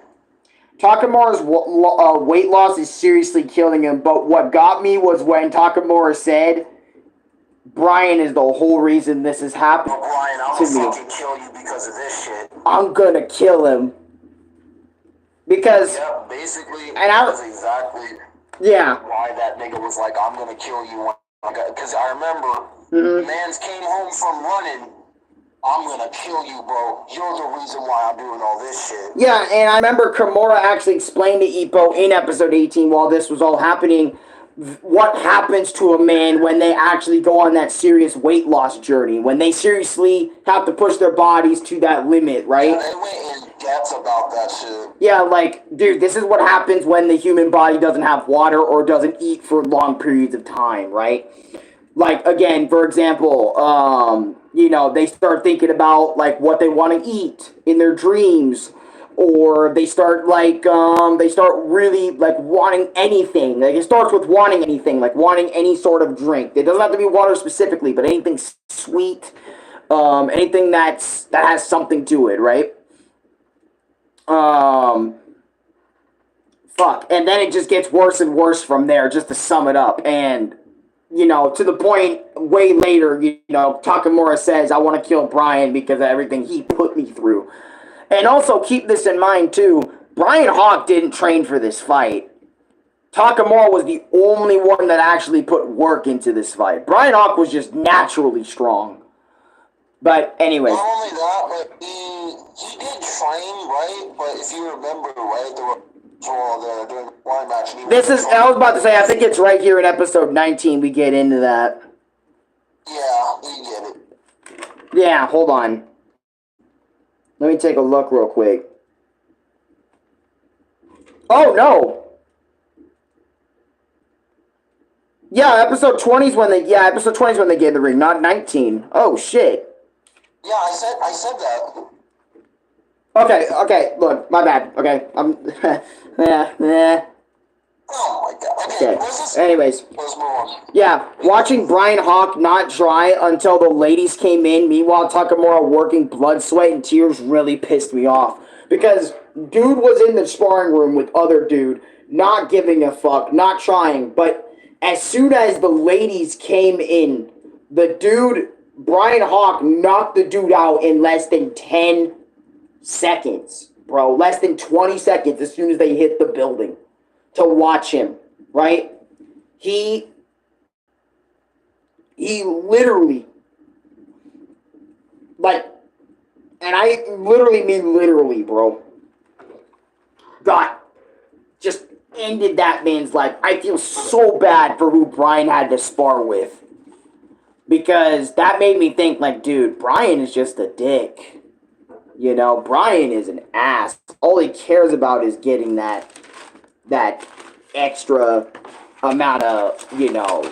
Takamura's weight loss is seriously killing him, but what got me was when Takamura said, Brian is the whole reason this is happening Brian, I'm gonna fucking kill you because of this shit. I'm gonna kill him. Because... Yeah, basically, and that's exactly yeah. why that nigga was like, I'm gonna kill you. Because I remember, mans came home from running, I'm gonna kill you, bro. You're the reason why I'm doing all this shit. Yeah, and I remember Kimura actually explained to Ippo in episode 18 while this was all happening, what happens to a man when they actually go on that serious weight loss journey, when they seriously have to push their bodies to that limit, right? Yeah, they went in depth about that shit. Yeah, like, dude, this is what happens when the human body doesn't have water or doesn't eat for long periods of time, right? Like, again, for example, you know, they start thinking about, like, what they want to eat in their dreams, or they start, like, they start really, like, wanting anything. Like, it starts with wanting anything, like, wanting any sort of drink. It doesn't have to be water specifically, but anything sweet, anything that has something to it, right? Fuck. And then it just gets worse and worse from there, just to sum it up, and... You know, to the point, way later, you know, Takamura says, I want to kill Brian because of everything he put me through. And also, keep this in mind, too. Brian Hawk didn't train for this fight. Takamura was the only one that actually put work into this fight. Brian Hawk was just naturally strong. But anyways. Not only that, but he did train, right? But if you remember, right, there were during the blind match. I was about to say, I think it's right here in episode 19 we get into that. Yeah, you get it. Yeah, hold on. Let me take a look real quick. Oh, no. Yeah, episode 20 is when they get in the ring, not 19. Oh, shit. Yeah, I said that. Okay, look, my bad. Okay, yeah. Oh my god. Okay. Anyways. Let's move on. Yeah, watching Brian Hawk not dry until the ladies came in, meanwhile Takamura working blood, sweat, and tears really pissed me off. Because dude was in the sparring room with other dude, not giving a fuck, not trying, but as soon as the ladies came in, the dude, Brian Hawk, knocked the dude out in less than 10 seconds, bro. Less than 20 seconds as soon as they hit the building to watch him, right? He literally, like, and I literally mean literally, bro, just ended that man's life. I feel so bad for who Brian had to spar with. Because that made me think, like, dude, Brian is just a dick. You know, Brian is an ass. All he cares about is getting that extra amount of, you know,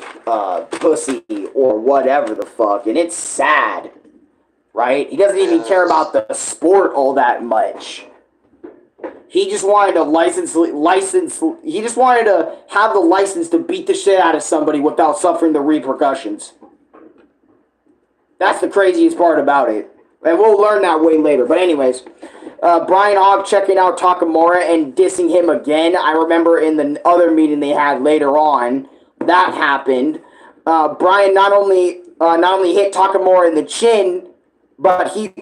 pussy or whatever the fuck. And it's sad, right? He doesn't even care about the sport all that much. He just wanted he just wanted to have the license to beat the shit out of somebody without suffering the repercussions. That's the craziest part about it. And we'll learn that way later. But anyways, Brian Hawk checking out Takamura and dissing him again. I remember in the other meeting they had later on, that happened. Brian not only hit Takamura in the chin, but he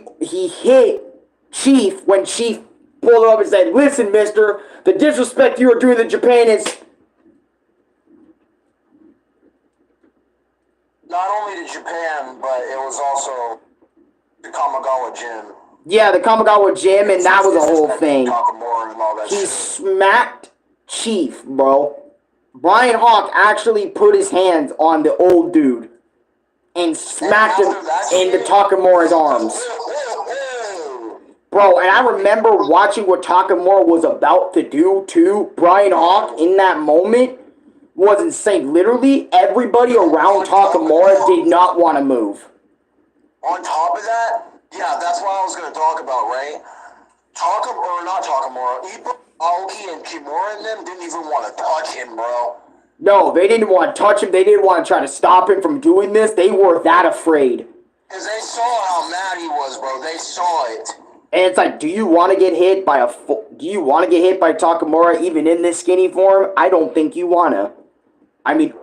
hit Chief when Chief pulled up and said, "Listen, mister, the disrespect you are doing to Japan is..." Not only to Japan, but it was also the Kamigawa gym. Yeah, the Kamigawa gym, and that was a whole thing. He He smacked Chief, bro. Brian Hawk actually put his hands on the old dude and smacked him into Takamura's arms. Bro, and I remember watching what Takamura was about to do, too. Brian Hawk, in that moment, was insane. Literally, everybody around Takamura did not want to move. On top of that, yeah, that's what I was going to talk about, right? Not Takamura, Ippo, Aoki, and Kimura and them didn't even want to touch him, bro. No, they didn't want to touch him. They didn't want to try to stop him from doing this. They were that afraid. Because they saw how mad he was, bro. They saw it. And it's like, do you want to get hit by Takamura even in this skinny form? I don't think you want to. I mean,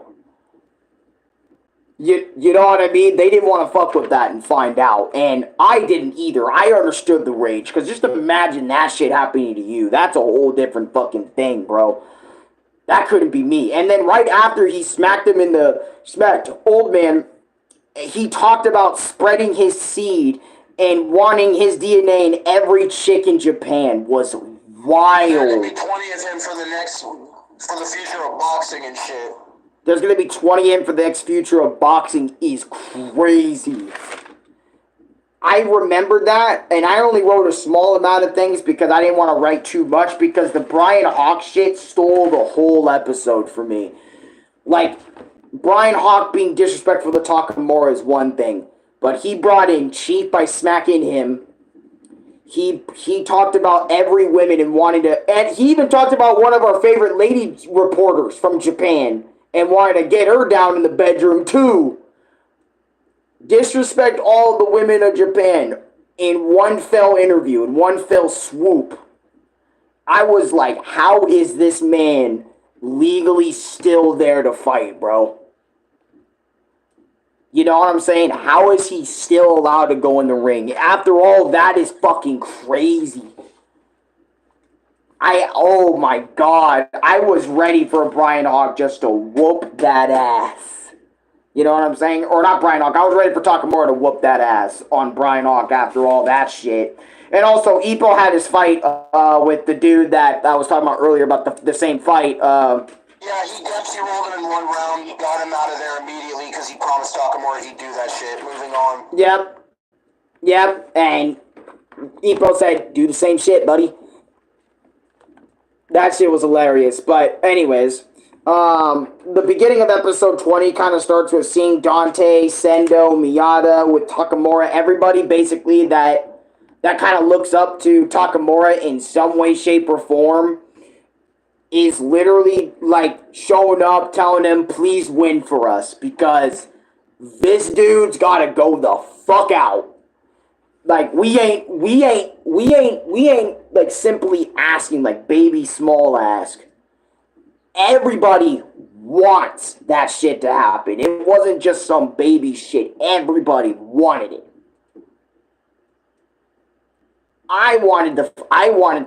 you know what I mean? They didn't want to fuck with that and find out. And I didn't either. I understood the rage. Because just imagine that shit happening to you. That's a whole different fucking thing, bro. That couldn't be me. And then right after he smacked old man, he talked about spreading his seed and wanting his DNA in every chick in Japan. Was wild. There's going to be 20 of him for the future of boxing and shit. There's going to be 20 in for the next future of boxing is crazy. I remember that, and I only wrote a small amount of things because I didn't want to write too much because the Brian Hawk shit stole the whole episode for me. Like, Brian Hawk being disrespectful to Takamura is one thing, but he brought in Chief by smacking him. He talked about every woman and wanted to... And he even talked about one of our favorite lady reporters from Japan and wanted to get her down in the bedroom, too. Disrespect all the women of Japan in one fell interview, in one fell swoop. I was like, how is this man legally still there to fight, bro? You know what I'm saying? How is he still allowed to go in the ring? After all, that is fucking crazy. Oh my god, I was ready for Brian Hawk just to whoop that ass. You know what I'm saying? Or not Brian Hawk, I was ready for Takamura to whoop that ass on Brian Hawk after all that shit. And also, Ippo had his fight with the dude that I was talking about earlier about the same fight. Yeah, he Dempsey rolled him in one round. He got him out of there immediately because he promised Takamura he'd do that shit. Moving on. Yep. And Ippo said, do the same shit, buddy. That shit was hilarious. But anyways, the beginning of episode 20 kind of starts with seeing Dante, Sendo, Miyata with Takamura. Everybody basically that kind of looks up to Takamura in some way, shape, or form is literally like showing up, telling him, please win for us because this dude's gotta go the fuck out. Like, we ain't like simply asking, like baby small ask. Everybody wants that shit to happen. It wasn't just some baby shit. Everybody wanted it. I wanted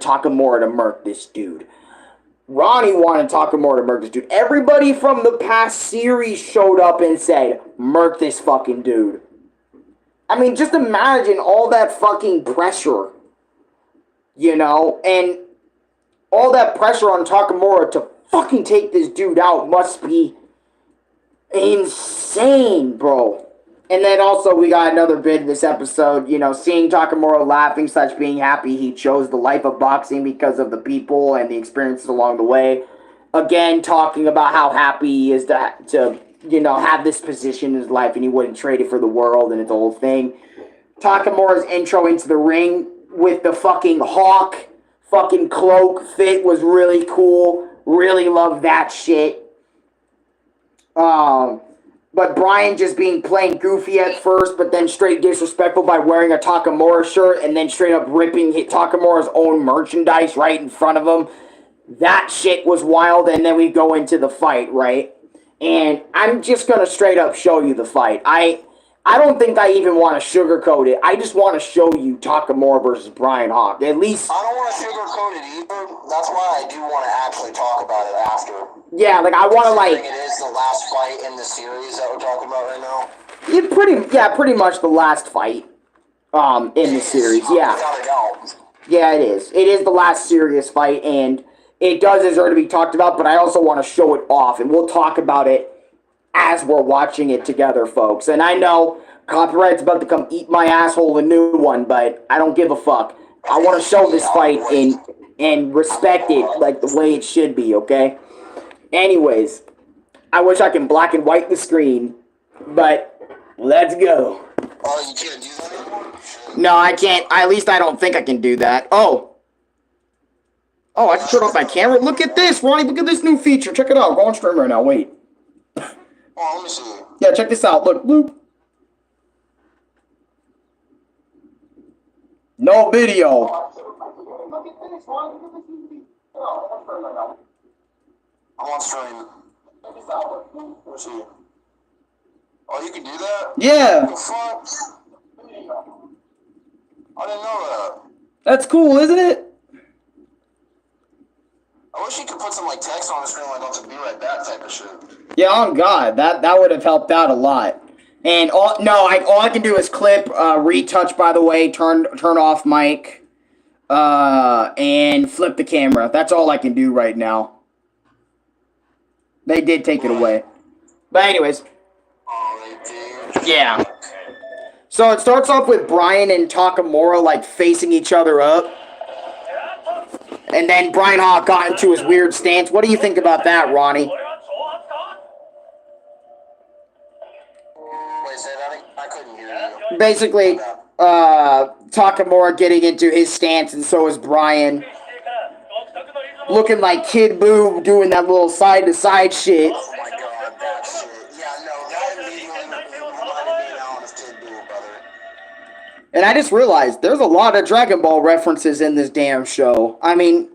Takamura to murk this dude. Ronnie wanted Takamura to murk this dude. Everybody from the past series showed up and said, murk this fucking dude. I mean, just imagine all that fucking pressure, you know, and all that pressure on Takamura to fucking take this dude out must be insane, bro. And then also we got another bit of this episode, you know, seeing Takamura laughing / being happy he chose the life of boxing because of the people and the experiences along the way. Again, talking about how happy he is to you know, have this position in his life and he wouldn't trade it for the world and it's the whole thing. Takamura's intro into the ring with the fucking hawk fucking cloak fit was really cool. Really love that shit. But Brian just being plain goofy at first, but then straight disrespectful by wearing a Takamura shirt and then straight up ripping Takamura's own merchandise right in front of him. That shit was wild, and then we go into the fight, right? And I'm just going to straight up show you the fight. I don't think I even want to sugarcoat it. I just want to show you Takamura versus Brian Hawk. At least... I don't want to sugarcoat it either. That's why I do want to actually talk about it after. Yeah, like, I want to, like... It is the last fight in the series that we're talking about right now. Pretty much the last fight in the series, yeah. Yeah, it is. It is the last serious fight, and it does deserve to be talked about, but I also want to show it off, and we'll talk about it as we're watching it together, folks. And I know copyright's about to come eat my asshole a new one, but I don't give a fuck. I want to show this fight and respect it like the way it should be, okay? Anyways, I wish I can black and white the screen, but let's go. Oh, you can't do that anymore? No, I can't. At least I don't think I can do that. Oh, I can turn off my camera. Look at this, Ronnie. Look at this new feature. Check it out. Go on stream right now. Wait. Oh, let me see. Yeah, check this out. Look, bloop. No video. I'm on stream. Let's see. Oh, you can do that? Yeah. What the fuck? I didn't know that. That's cool, isn't it? I wish you could put some like text on the screen like on to be like that type of shit. Yeah, on God, that would have helped out a lot. And all I can do is clip, retouch. By the way, turn off mic, and flip the camera. That's all I can do right now. They did take it away, but anyways. Oh, they did. Yeah. So it starts off with Brian and Takamura like facing each other up. And then Brian Hawk got into his weird stance. What do you think about that, Ronnie? Wait, say that? I couldn't hear you. Basically, Takamura getting into his stance, and so is Brian. Looking like Kid Boo doing that little side-to-side shit. Oh my god, that shit. Yeah, no, that immediately reminded me now of Kid Boo, brother. And I just realized there's a lot of Dragon Ball references in this damn show. I mean,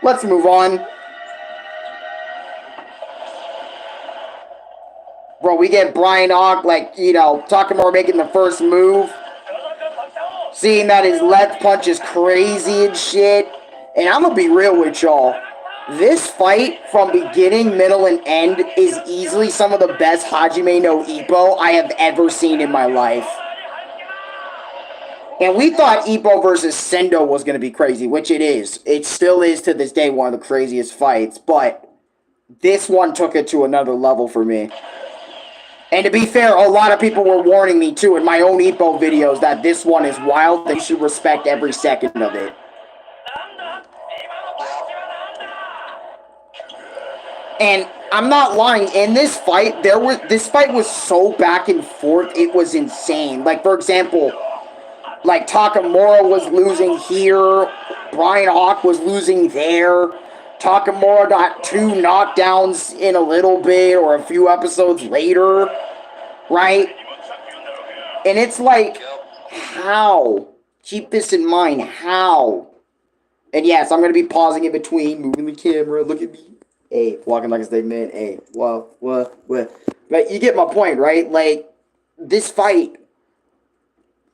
let's move on. Bro, we get Brian Hawk, like, you know, Takamura making the first move. Seeing that his left punch is crazy and shit. And I'm going to be real with y'all. This fight from beginning, middle, and end is easily some of the best Hajime no Ippo I have ever seen in my life. And we thought Ippo versus Sendo was going to be crazy, which it is. It still is to this day one of the craziest fights, but this one took it to another level for me. And to be fair, a lot of people were warning me too in my own Ippo videos that this one is wild, that you should respect every second of it. And I'm not lying, in this fight, this fight was so back and forth, it was insane. Like, for example, like Takamura was losing here, Brian Hawk was losing there, Takamura got 2 knockdowns in a little bit or a few episodes later, right? And it's like, how? Keep this in mind, how? And yes, I'm going to be pausing in between, moving the camera, look at me. Hey, walking like a snake man, hey, what? But you get my point, right? Like, this fight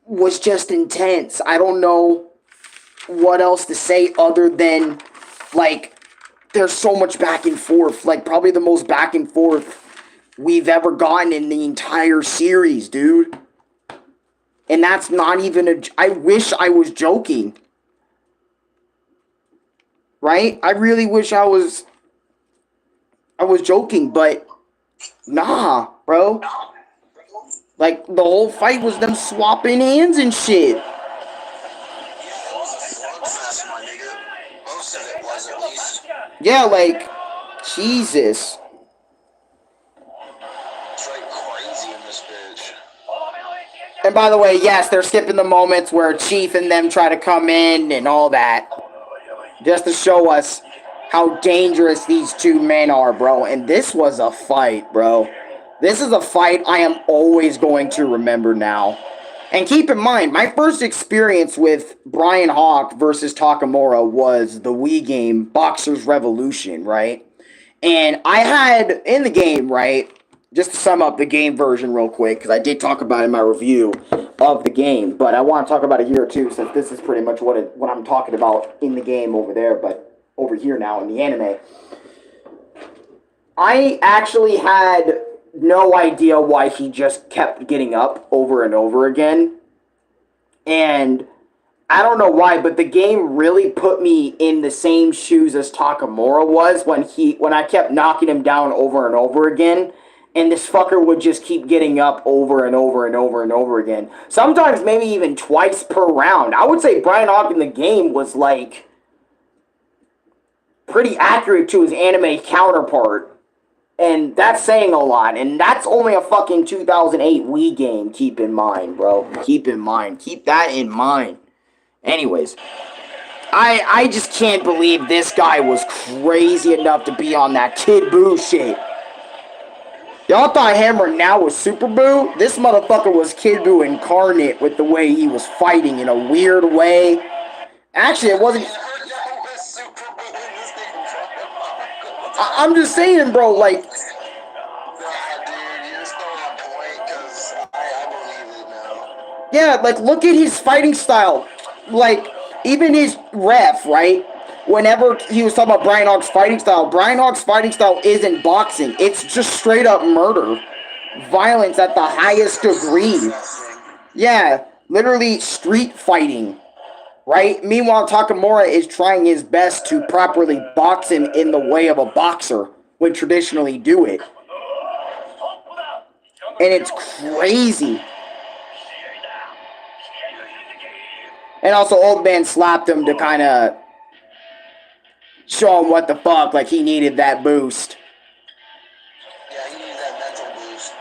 was just intense. I don't know what else to say other than, like, there's so much back and forth. Like, probably the most back and forth we've ever gotten in the entire series, dude. And that's not even I wish I was joking. Right? I really wish I was joking, but nah, bro. Like, the whole fight was them swapping hands and shit. Yeah, like, Jesus. And by the way, yes, they're skipping the moments where Chief and them try to come in and all that. Just to show us how dangerous these two men are, bro. And this was a fight, bro. This is a fight I am always going to remember now. And keep in mind, my first experience with Brian Hawk versus Takamura was the Wii game Boxer's Revolution, right? And I had, in the game, right, just to sum up the game version real quick, because I did talk about it in my review of the game, but I want to talk about it here too, since this is pretty much what I'm talking about in the game over there, but over here now in the anime. I actually had no idea why he just kept getting up over and over again. And I don't know why, but the game really put me in the same shoes as Takamura was when I kept knocking him down over and over again. And this fucker would just keep getting up over and over and over and over again. Sometimes maybe even twice per round. I would say Brian Hawk in the game was like pretty accurate to his anime counterpart. And that's saying a lot. And that's only a fucking 2008 Wii game, keep in mind, bro. Keep in mind. Keep that in mind. Anyways, I just can't believe this guy was crazy enough to be on that Kid Buu shit. Y'all thought Hammer Nao was Super Buu? This motherfucker was Kid Buu incarnate with the way he was fighting in a weird way. Actually, it wasn't... I'm just saying, bro, like... Yeah, like, look at his fighting style. Like, even his ref, right? Whenever he was talking about Brian Hawk's fighting style isn't boxing. It's just straight up murder. Violence at the highest degree. Yeah, literally street fighting. Right? Meanwhile, Takamura is trying his best to properly box him in the way of a boxer would traditionally do it. And it's crazy. And also, Old Man slapped him to kind of show him what the fuck, like he needed that boost. Yeah, he needed that mental boost.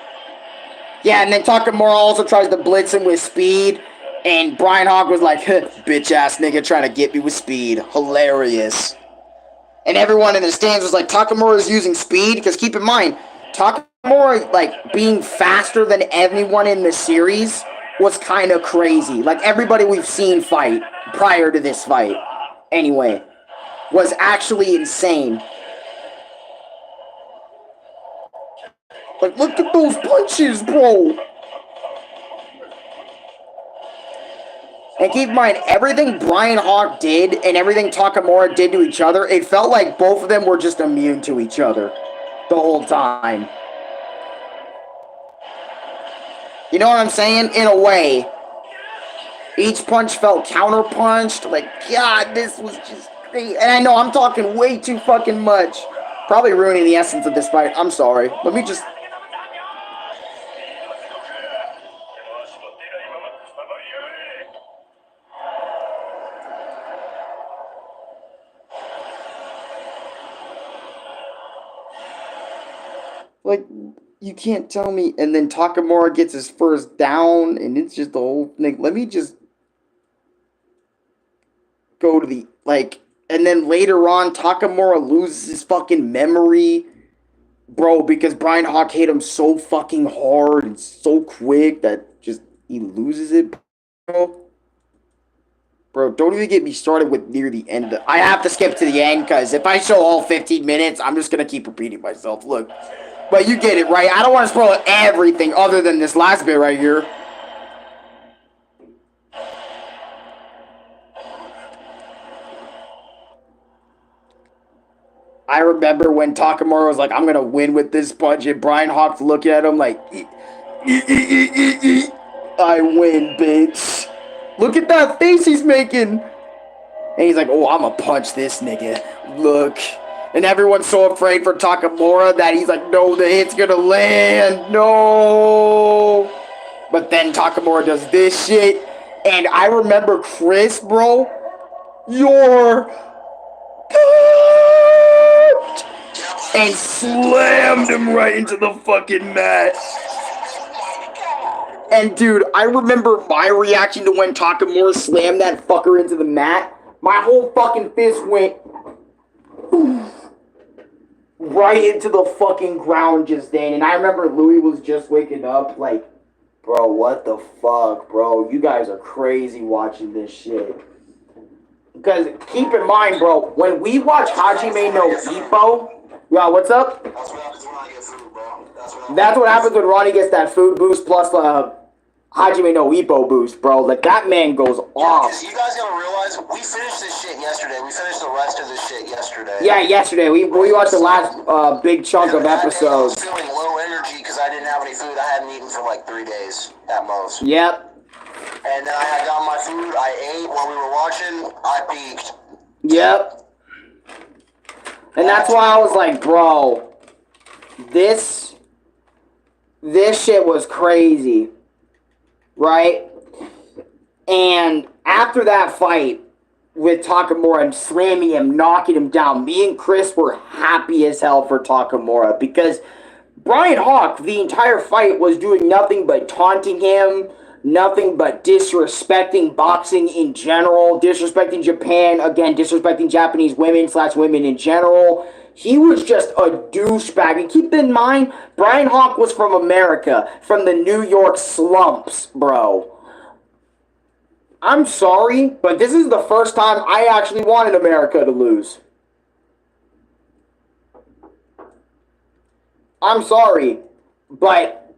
Yeah, and then Takamura also tries to blitz him with speed, and Brian Hawk was like, bitch-ass nigga trying to get me with speed. Hilarious. And everyone in the stands was like, Takamura's using speed? Because keep in mind, Takamura, like, being faster than anyone in the series was kind of crazy. Like, everybody we've seen fight prior to this fight, anyway, was actually insane. Like, look at those punches, bro. And keep in mind, everything Brian Hawk did and everything Takamura did to each other, it felt like both of them were just immune to each other the whole time. You know what I'm saying? In a way. Each punch felt counter-punched. Like, God, this was just crazy. And I know I'm talking way too fucking much. Probably ruining the essence of this fight. I'm sorry. Let me just... Like, you can't tell me. And then Takamura gets his first down, and it's just the whole thing. Let me just go to the, like, and then later on, Takamura loses his fucking memory, bro, because Brian Hawk hit him so fucking hard and so quick that just, he loses it, bro. Bro, don't even get me started with near the end of the... I have to skip to the end, because if I show all 15 minutes, I'm just going to keep repeating myself. Look. But you get it, right? I don't want to spoil everything other than this last bit right here. I remember when Takamura was like, I'm going to win with this punch, and Brian Hawk looking at him like, I win, bitch. Look at that face he's making. And he's like, oh, I'm going to punch this nigga. Look. And everyone's so afraid for Takamura that he's like, no, the hit's going to land. No. But then Takamura does this shit. And I remember Chris, bro. You're... and slammed him right into the fucking mat. And dude, I remember my reaction to when Takamura slammed that fucker into the mat. My whole fucking fist went right into the fucking ground just then. And I remember Louis was just waking up like, bro, what the fuck, bro? You guys are crazy watching this shit. Because keep in mind, bro, when we watch Hajime no Ippo, yeah, what's up? That's what happens when I get food, bro. That's what happens when Ronnie gets that food boost plus Hajime no Ippo boost, bro. Like, that man goes off. You guys gotta realize, we finished this shit yesterday. We finished the rest of this shit yesterday. Yeah, yesterday. We watched the last big chunk of episodes. I was feeling low energy because I didn't have any food. I hadn't eaten for like 3 days at most. Yep. And then I had gotten my food, I ate while we were watching, I peaked. Yep. And that's why I was like, bro, this shit was crazy. Right? And after that fight with Takamura and slamming him, knocking him down, me and Chris were happy as hell for Takamura because Brian Hawk, the entire fight, was doing nothing but taunting him, nothing but disrespecting boxing in general, disrespecting Japan, again, disrespecting Japanese women in general. He was just a douchebag. And keep in mind, Brian Hawk was from America, from the New York slumps, bro. I'm sorry, but this is the first time I actually wanted America to lose. I'm sorry, but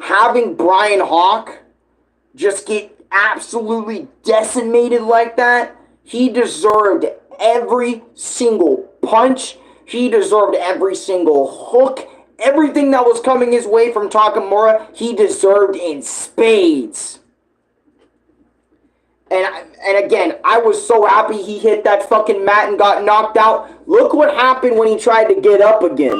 having Brian Hawk just get absolutely decimated like that, he deserved every single punch. He deserved every single hook. Everything that was coming his way from Takamura, he deserved in spades. And again, I was so happy he hit that fucking mat and got knocked out. Look what happened when he tried to get up again.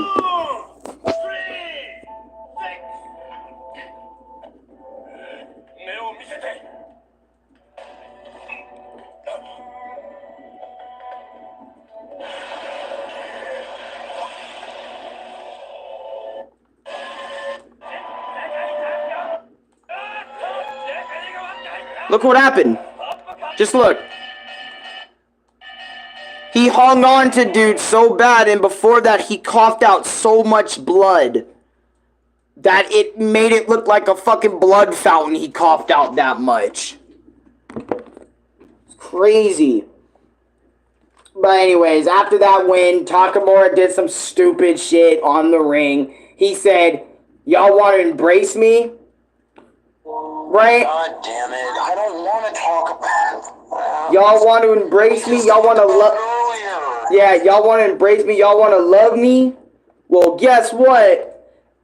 Look what happened. Just look. He hung on to dude so bad, and before that he coughed out so much blood that it made it look like a fucking blood fountain. He coughed out that much. It's crazy. But anyways, after that win, Takamura did some stupid shit on the ring. He said, y'all want to embrace me? right? God damn it. I don't want to talk about it. Y'all want to embrace me? Y'all want to love... Yeah, y'all want to embrace me? Y'all want to love me? Well, guess what?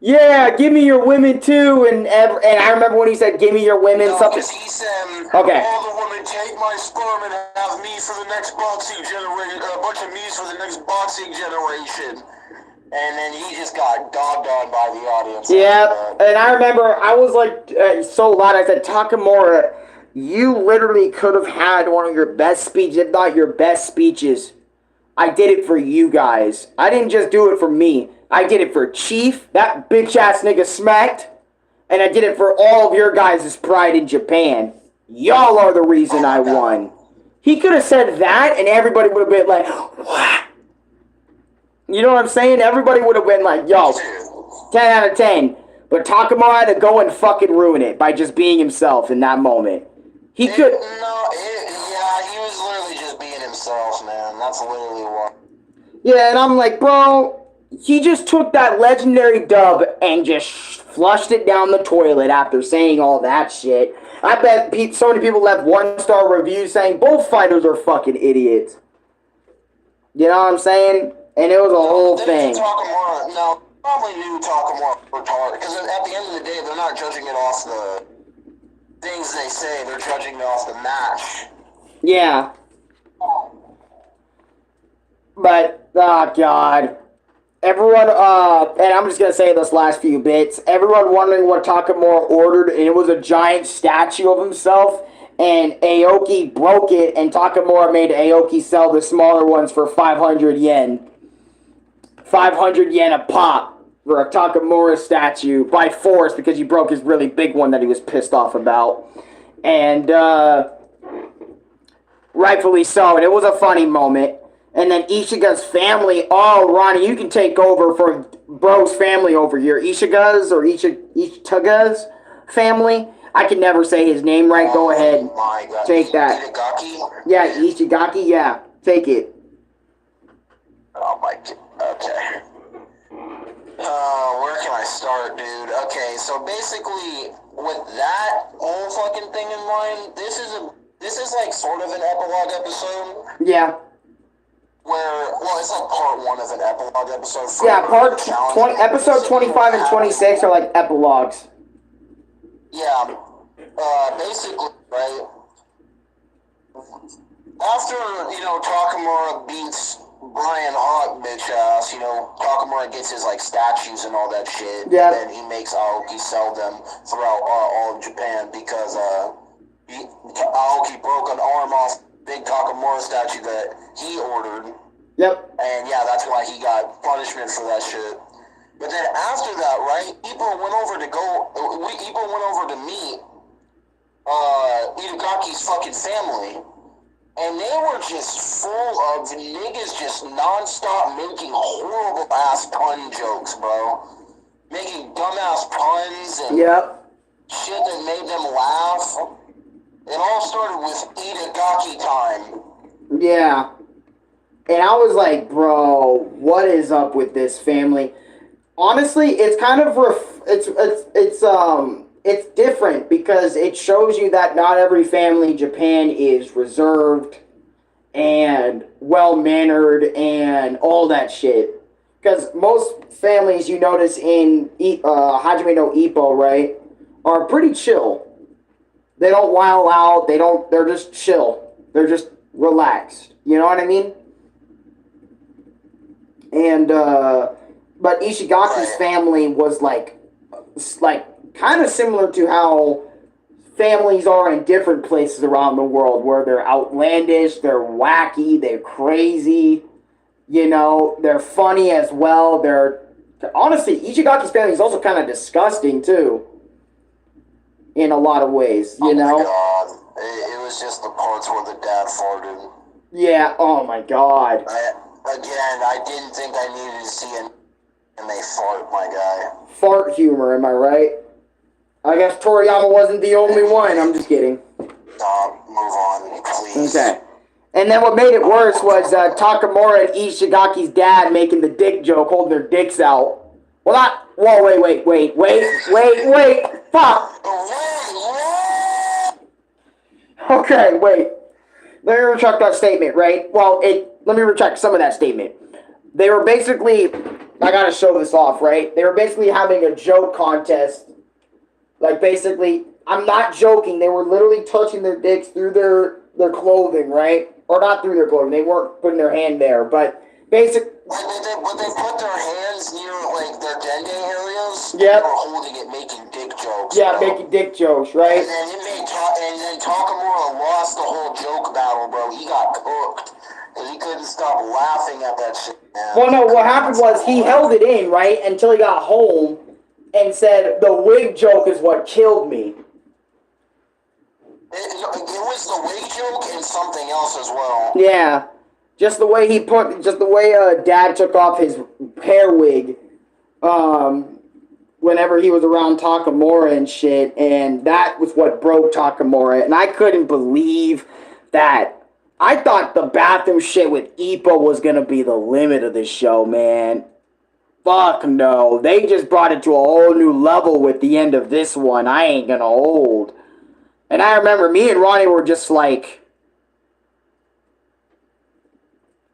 Yeah, give me your women too. And I remember when he said, give me your women, something. He said, okay. All the women take my sperm and have me for the next boxing generation, a bunch of me's for the next boxing generation. And then he just got dogged on by the audience. Yeah, and I remember I was like so loud. I said, Takamura, you literally could have had one of your best speeches, if not your best speeches. I did it for you guys. I didn't just do it for me. I did it for Chief, that bitch-ass nigga smacked, and I did it for all of your guys' pride in Japan. Y'all are the reason I won. He could have said that, and everybody would have been like, what? You know what I'm saying? Everybody would have been like, yo, 10 out of 10. But Takamura had to go and fucking ruin it by just being himself in that moment. He could... Yeah, he was literally just being himself, man. That's literally what... Yeah, and I'm like, bro... He just took that legendary dub and just flushed it down the toilet after saying all that shit. I bet so many people left 1-star reviews saying both fighters are fucking idiots. You know what I'm saying? And it was a whole thing. No, probably knew Takamura retarded. Because at the end of the day, they're not judging it off the things they say. They're judging it off the match. Yeah. But, oh God. Everyone, and I'm just going to say this last few bits, everyone wondering what Takamura ordered, and it was a giant statue of himself, and Aoki broke it, and Takamura made Aoki sell the smaller ones for 500 yen. 500 yen a pop for a Takamura statue, by force, because he broke his really big one that he was pissed off about. And, rightfully so, and it was a funny moment. And then Ishiga's family, oh, Ronnie, you can take over for bro's family over here. Ishigaz or Ishitaga's family. I can never say his name right. Go ahead. My God. Take that. Ishigaki? Yeah, Ishigaki, yeah. Take it. Oh my God. Okay. Where can I start, dude? Okay, so basically, with that whole fucking thing in mind, this is like sort of an epilogue episode. Yeah. Where, well, it's like part 1 of an epilogue episode. Yeah, episode 25 and 26 are like epilogues. Yeah, basically, right? After, Takamura beats Brian Hawk, bitch ass, Takamura gets his, statues and all that shit. Yeah. And then he makes Aoki sell them throughout all of Japan because, Aoki broke an arm off big Takamura statue that he ordered. Yep. And yeah, that's why he got punishment for that shit. But then after that, right, Ippo went over to meet Itagaki's fucking family. And they were just full of niggas just non-stop making horrible ass pun jokes, bro. Making dumbass puns and shit that made them laugh. It all started with Itagaki time. Yeah. And I was like, bro, what is up with this family? Honestly, it's kind of it's different because it shows you that not every family in Japan is reserved and well-mannered and all that shit. Because most families, you notice in Hajime no Ippo, right, are pretty chill. They don't wild out. They're just chill. They're just relaxed. You know what I mean? And, but Ishigaki's family was like kind of similar to how families are in different places around the world, where they're outlandish, they're wacky, they're crazy, they're funny as well. Honestly, Ishigaki's family is also kind of disgusting too, in a lot of ways, Oh my God. It was just the parts where the dad farted. Yeah, oh my God. I didn't think I needed to see it, and they fart, my guy. Fart humor, am I right? I guess Toriyama wasn't the only one. I'm just kidding. Move on, please. Okay. And then what made it worse was Takamura and Ishigaki's dad making the dick joke, holding their dicks out. Well, not... Whoa, wait. Fuck! Wait, Okay, wait. Let me retract that statement, right? Well, let me retract some of that statement. They were basically, I gotta show this off, right? They were basically having a joke contest. Like, basically, I'm not joking. They were literally touching their dicks through their clothing, right? Or not through their clothing. They weren't putting their hand there, but basic. But they put their hands near, like, their dende areas, and Yep. they were holding it, making dick jokes. Yeah, bro. making dick jokes, right? And then Takamura lost the whole joke battle, bro. He got cooked. Because he couldn't stop laughing at that shit, man. Well, no, what happened was he held it in, right, until he got home and said, the wig joke is what killed me. It was the wig joke and something else as well. Yeah. Just the way Dad took off his hair wig, whenever he was around Takamura and shit, and that was what broke Takamura, and I couldn't believe that. I thought the bathroom shit with Ippo was gonna be the limit of this show, man. Fuck no. They just brought it to a whole new level with the end of this one. I ain't gonna hold. And I remember me and Ronnie were just like,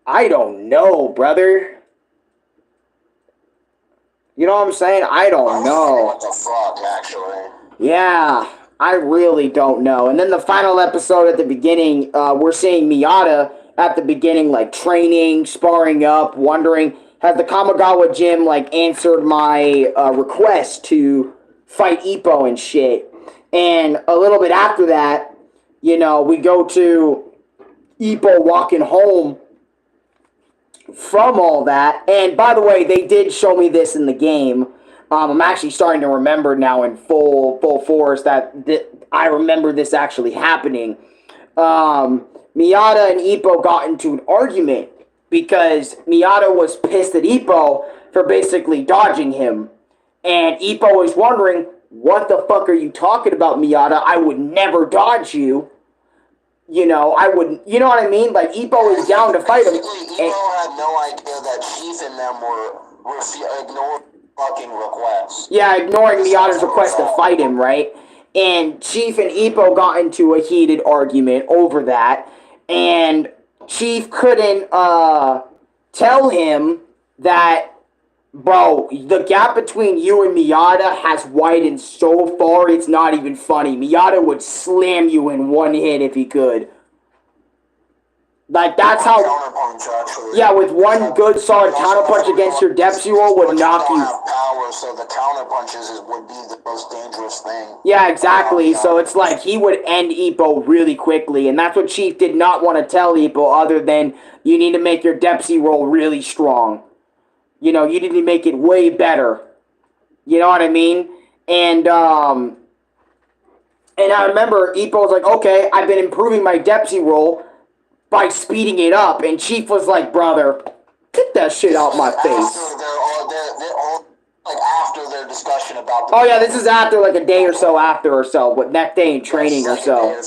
I don't know, brother. You know what I'm saying? I don't know. What the fuck, actually? Yeah, I really don't know. And then the final episode at the beginning, we're seeing Miyata at the beginning, like, training, sparring up, wondering, has the Kamigawa gym, like, answered my request to fight Ippo and shit? And a little bit after that, you know, we go to Ippo walking home from all that. And by the way, they did show me this in the game. I'm actually starting to remember now in full force that I remember this actually happening. Miyata and Ippo got into an argument because Miyata was pissed at Ippo for basically dodging him. And Ippo was wondering, what the fuck are you talking about, Miyata? I would never dodge you. You know, I wouldn't, you know what I mean? Like, Ippo is down to fight him. Ippo had no idea that Chief and them were ignoring fucking requests. Yeah, ignoring Miyata's request to fight him, right? And Chief and Ippo got into a heated argument over that. And Chief couldn't tell him that, bro, the gap between you and Miyata has widened so far, it's not even funny. Miyata would slam you in one hit if he could. Like, that's how... Yeah, with one good solid counterpunch against your depth zero would knock you... Power, so the counterpunches would be the most dangerous thing. Yeah, exactly. So it's like he would end Ippo really quickly, and that's what Chief did not want to tell Ippo, other than you need to make your Depsy roll really strong. You know, you need to make it way better. You know what I mean? And I remember Ippo was like, okay, I've been improving my Depsy roll by speeding it up, and Chief was like, brother, get that shit out my face. After their discussion about oh yeah, this is after like a day or so but next day in training or so.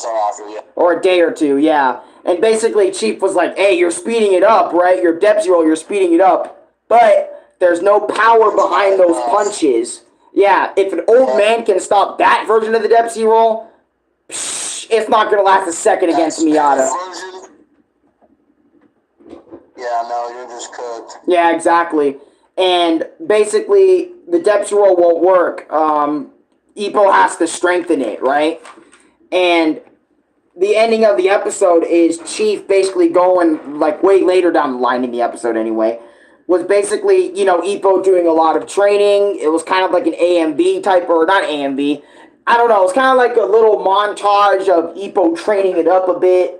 Or a day or two, yeah. And basically Chief was like, hey, you're speeding it up, right? Your depth zero, you're speeding it up. But there's no power behind those punches. Yeah, if an old man can stop that version of the depth zero, it's not gonna last a second against Miyata. Yeah, no, you're just cooked. Yeah, exactly. And basically, the depth roll won't work. Ippo has to strengthen it, right? And the ending of the episode is Chief basically going, like, way later down the line in the episode anyway, was basically, you know, Ippo doing a lot of training. It was kind of like an AMB type, or not AMB. I don't know. It was kind of like a little montage of Ippo training it up a bit.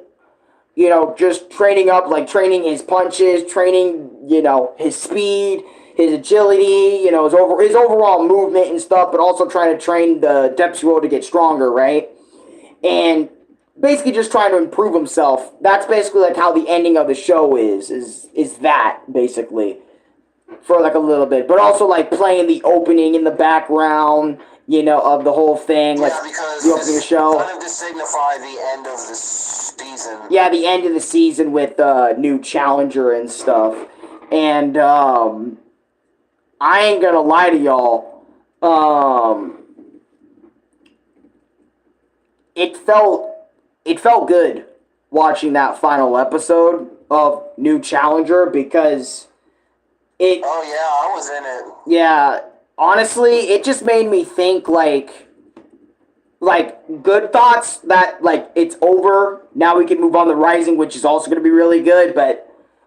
You know, just training up, like training his punches, training, you know, his speed, his agility, you know, his overall movement and stuff, but also trying to train the depth roll to get stronger, right? And basically just trying to improve himself. That's basically like how the ending of the show is that, basically, for like a little bit. But also like playing the opening in the background, you know, of the whole thing, like the opening of the show. Kind of to signify the end of the season. Yeah, the end of the season with new challenger and stuff. And I ain't gonna lie to y'all. It it felt good watching that final episode of New Challenger because it. Oh yeah, I was in it. Yeah, honestly, it just made me think like good thoughts that like it's over. Now we can move on to Rising, which is also going to be really good. But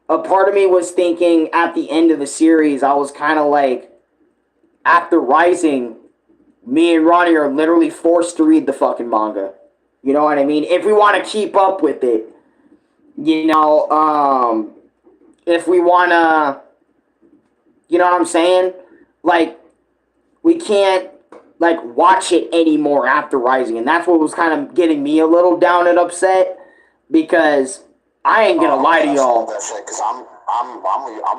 a part of me was thinking at the end of the series, I was kind of like, after Rising, me and Ronnie are literally forced to read the fucking manga. You know what I mean? If we want to keep up with it, you know, if we want to, you know what I'm saying? Like, we can't, like, watch it anymore after Rising. And that's what was kind of getting me a little down and upset. Because I ain't gonna lie to y'all. That shit, because I'm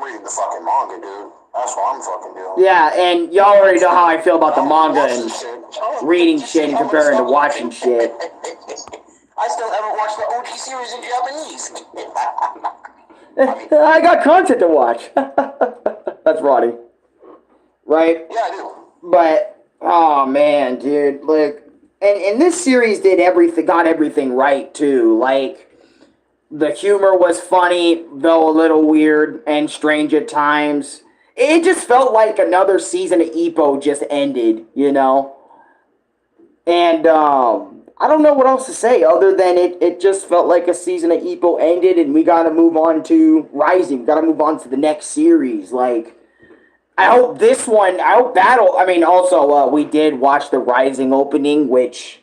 reading the fucking manga, dude. That's what I'm fucking doing. Yeah, and y'all already know how I feel about the manga and reading shit and comparing to watching shit. I still haven't watched the OG series in Japanese. I got content to watch. That's Roddy. Right? Yeah, I do. But, oh man, dude, like, and this series got everything right, too. Like, the humor was funny, though a little weird and strange at times. It just felt like another season of Ippo just ended, you know? And, I don't know what else to say other than it just felt like a season of Ippo ended and we gotta move on to Rising. We gotta move on to the next series. Like, I hope that'll, I mean, also, we did watch the Rising opening, which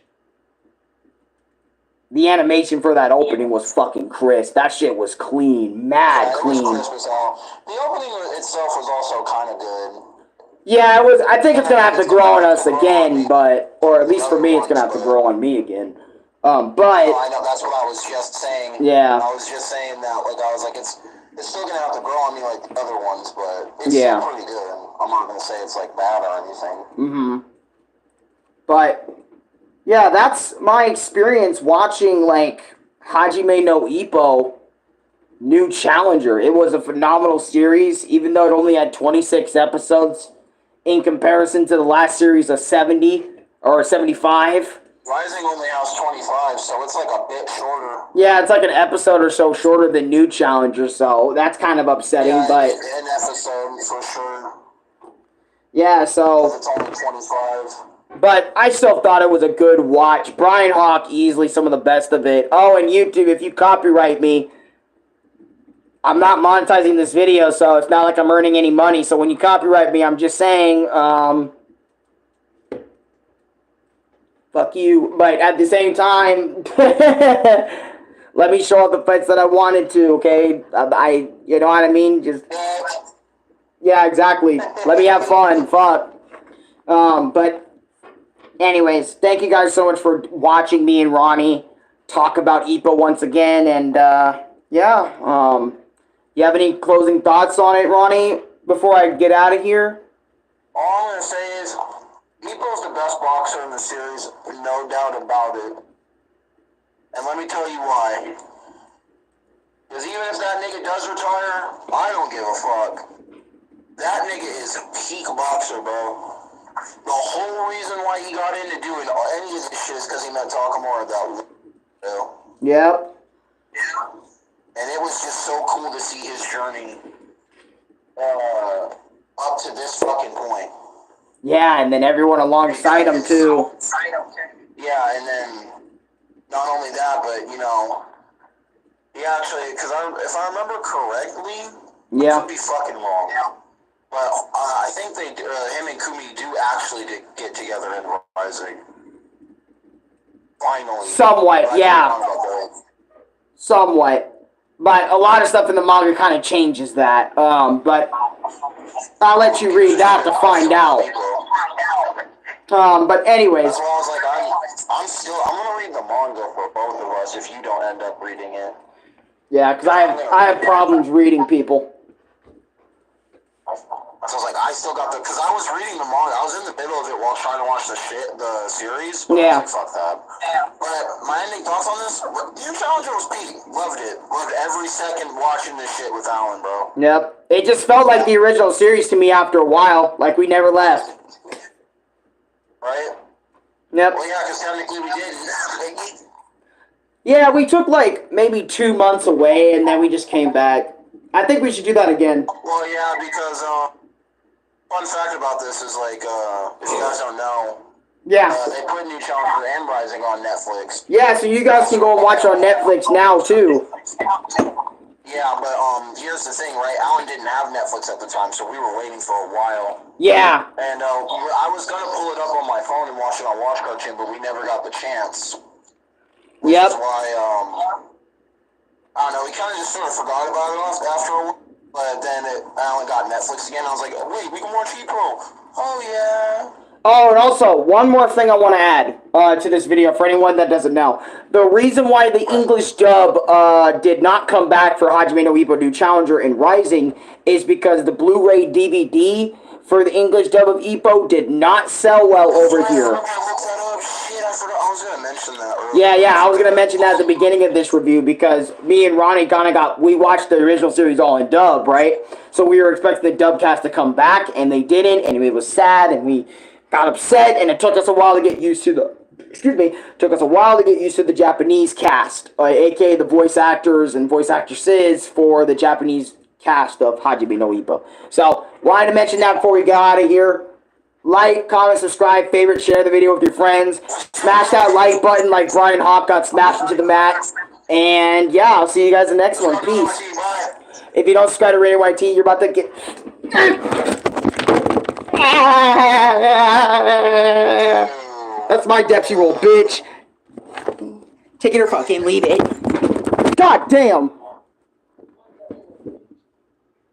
the animation for that opening was fucking crisp. That shit was clean. Mad clean. It was crisp as hell. The opening itself was also kind of good. Yeah, it was. I think it's gonna have to grow on us again, but, or at least for me, it's gonna have to grow on me again. But I know that's what I was just saying. Yeah, I was just saying that. Like I was like, it's still gonna have to grow on me like the other ones, but it's yeah, still pretty good. I'm not gonna say it's like bad or anything. Mm-hmm. But yeah, that's my experience watching like Hajime no Ippo, New Challenger. It was a phenomenal series, even though it only had 26 episodes. In comparison to the last series of 70 or 75. Rising only has 25, so it's like a bit shorter. Yeah, it's like an episode or so shorter than New Challenger, so that's kind of upsetting, yeah, but... an episode, for sure. Yeah, so... It's only 25. But I still thought it was a good watch. Brian Hawk, easily some of the best of it. Oh, and YouTube, if you copyright me... I'm not monetizing this video, so it's not like I'm earning any money. So when you copyright me, I'm just saying, fuck you. But at the same time, let me show off the fights that I wanted to, okay? You know what I mean? Just, yeah, exactly. Let me have fun. Fuck. But anyways, thank you guys so much for watching me and Ronnie talk about Ippo once again. And, yeah, you have any closing thoughts on it, Ronnie, before I get out of here? All I'm going to say is, Ippo's the best boxer in the series, no doubt about it. And let me tell you why. Because even if that nigga does retire, I don't give a fuck. That nigga is a peak boxer, bro. The whole reason why he got into doing any of this shit is because he met Takamura that way. Yep. Yeah. And it was just so cool to see his journey up to this fucking point. Yeah, and then everyone alongside him, too. Yeah, and then not only that, but, you know, he actually, because if I remember correctly, yeah, I could be fucking wrong, but I think him and Kumi do actually get together in Rising. Finally. Somewhat, yeah. Somewhat. But a lot of stuff in the manga kind of changes that. But I'll let you read that to find out. But anyways. That's why I was like, I'm gonna read the manga for both of us if you don't end up reading it. Yeah, because I have problems reading people. So I was like, I still got because I was reading the manga. I was in the middle of it while trying to watch the series. Yeah. I was like, fuck that. But my ending thoughts on this, New Challenger was peak. Loved it. Loved every second watching this shit with Alan, bro. Yep. It just felt like the original series to me after a while. Like we never left. Right? Yep. Well, yeah, because technically we didn't. Yeah, we took like maybe 2 months away, and then we just came back. I think we should do that again. Well, yeah, because fun fact about this is like if you guys don't know, Yeah. they put New Challenger and Rising on Netflix. Yeah, so you guys can go and watch on Netflix now too. Yeah, but here's the thing, right? Alan didn't have Netflix at the time, so we were waiting for a while. Yeah. And I was gonna pull it up on my phone and watch it on Watch Cartoon, but we never got the chance. Which is why I don't know. We kind of just sort of forgot about it after a while. But then Alan got Netflix again. I was like, wait, we can watch Ippo. Oh yeah. Oh, and also, one more thing I want to add to this video for anyone that doesn't know. The reason why the English dub did not come back for Hajime no Ippo New Challenger and Rising is because the Blu-ray DVD for the English dub of Ippo did not sell well over here. I was going to mention that earlier. Yeah, I was going to mention that at the beginning of this review because me and Ronnie kind of we watched the original series all in dub, right? So we were expecting the dub cast to come back, and they didn't, and it was sad, and we got upset, and it took us a while to get used to the Japanese cast, aka the voice actors and voice actresses for the Japanese cast of Hajime no Ippo. So, wanted to mention that before we got out of here. Like, comment, subscribe, favorite, share the video with your friends. Smash that like button like Brian Hawk got smashed into the mat. And yeah, I'll see you guys in the next one. Peace. If you don't subscribe to Radio YT, you're about to get... That's my Depsy roll, bitch. Take it or fucking leave it. God damn.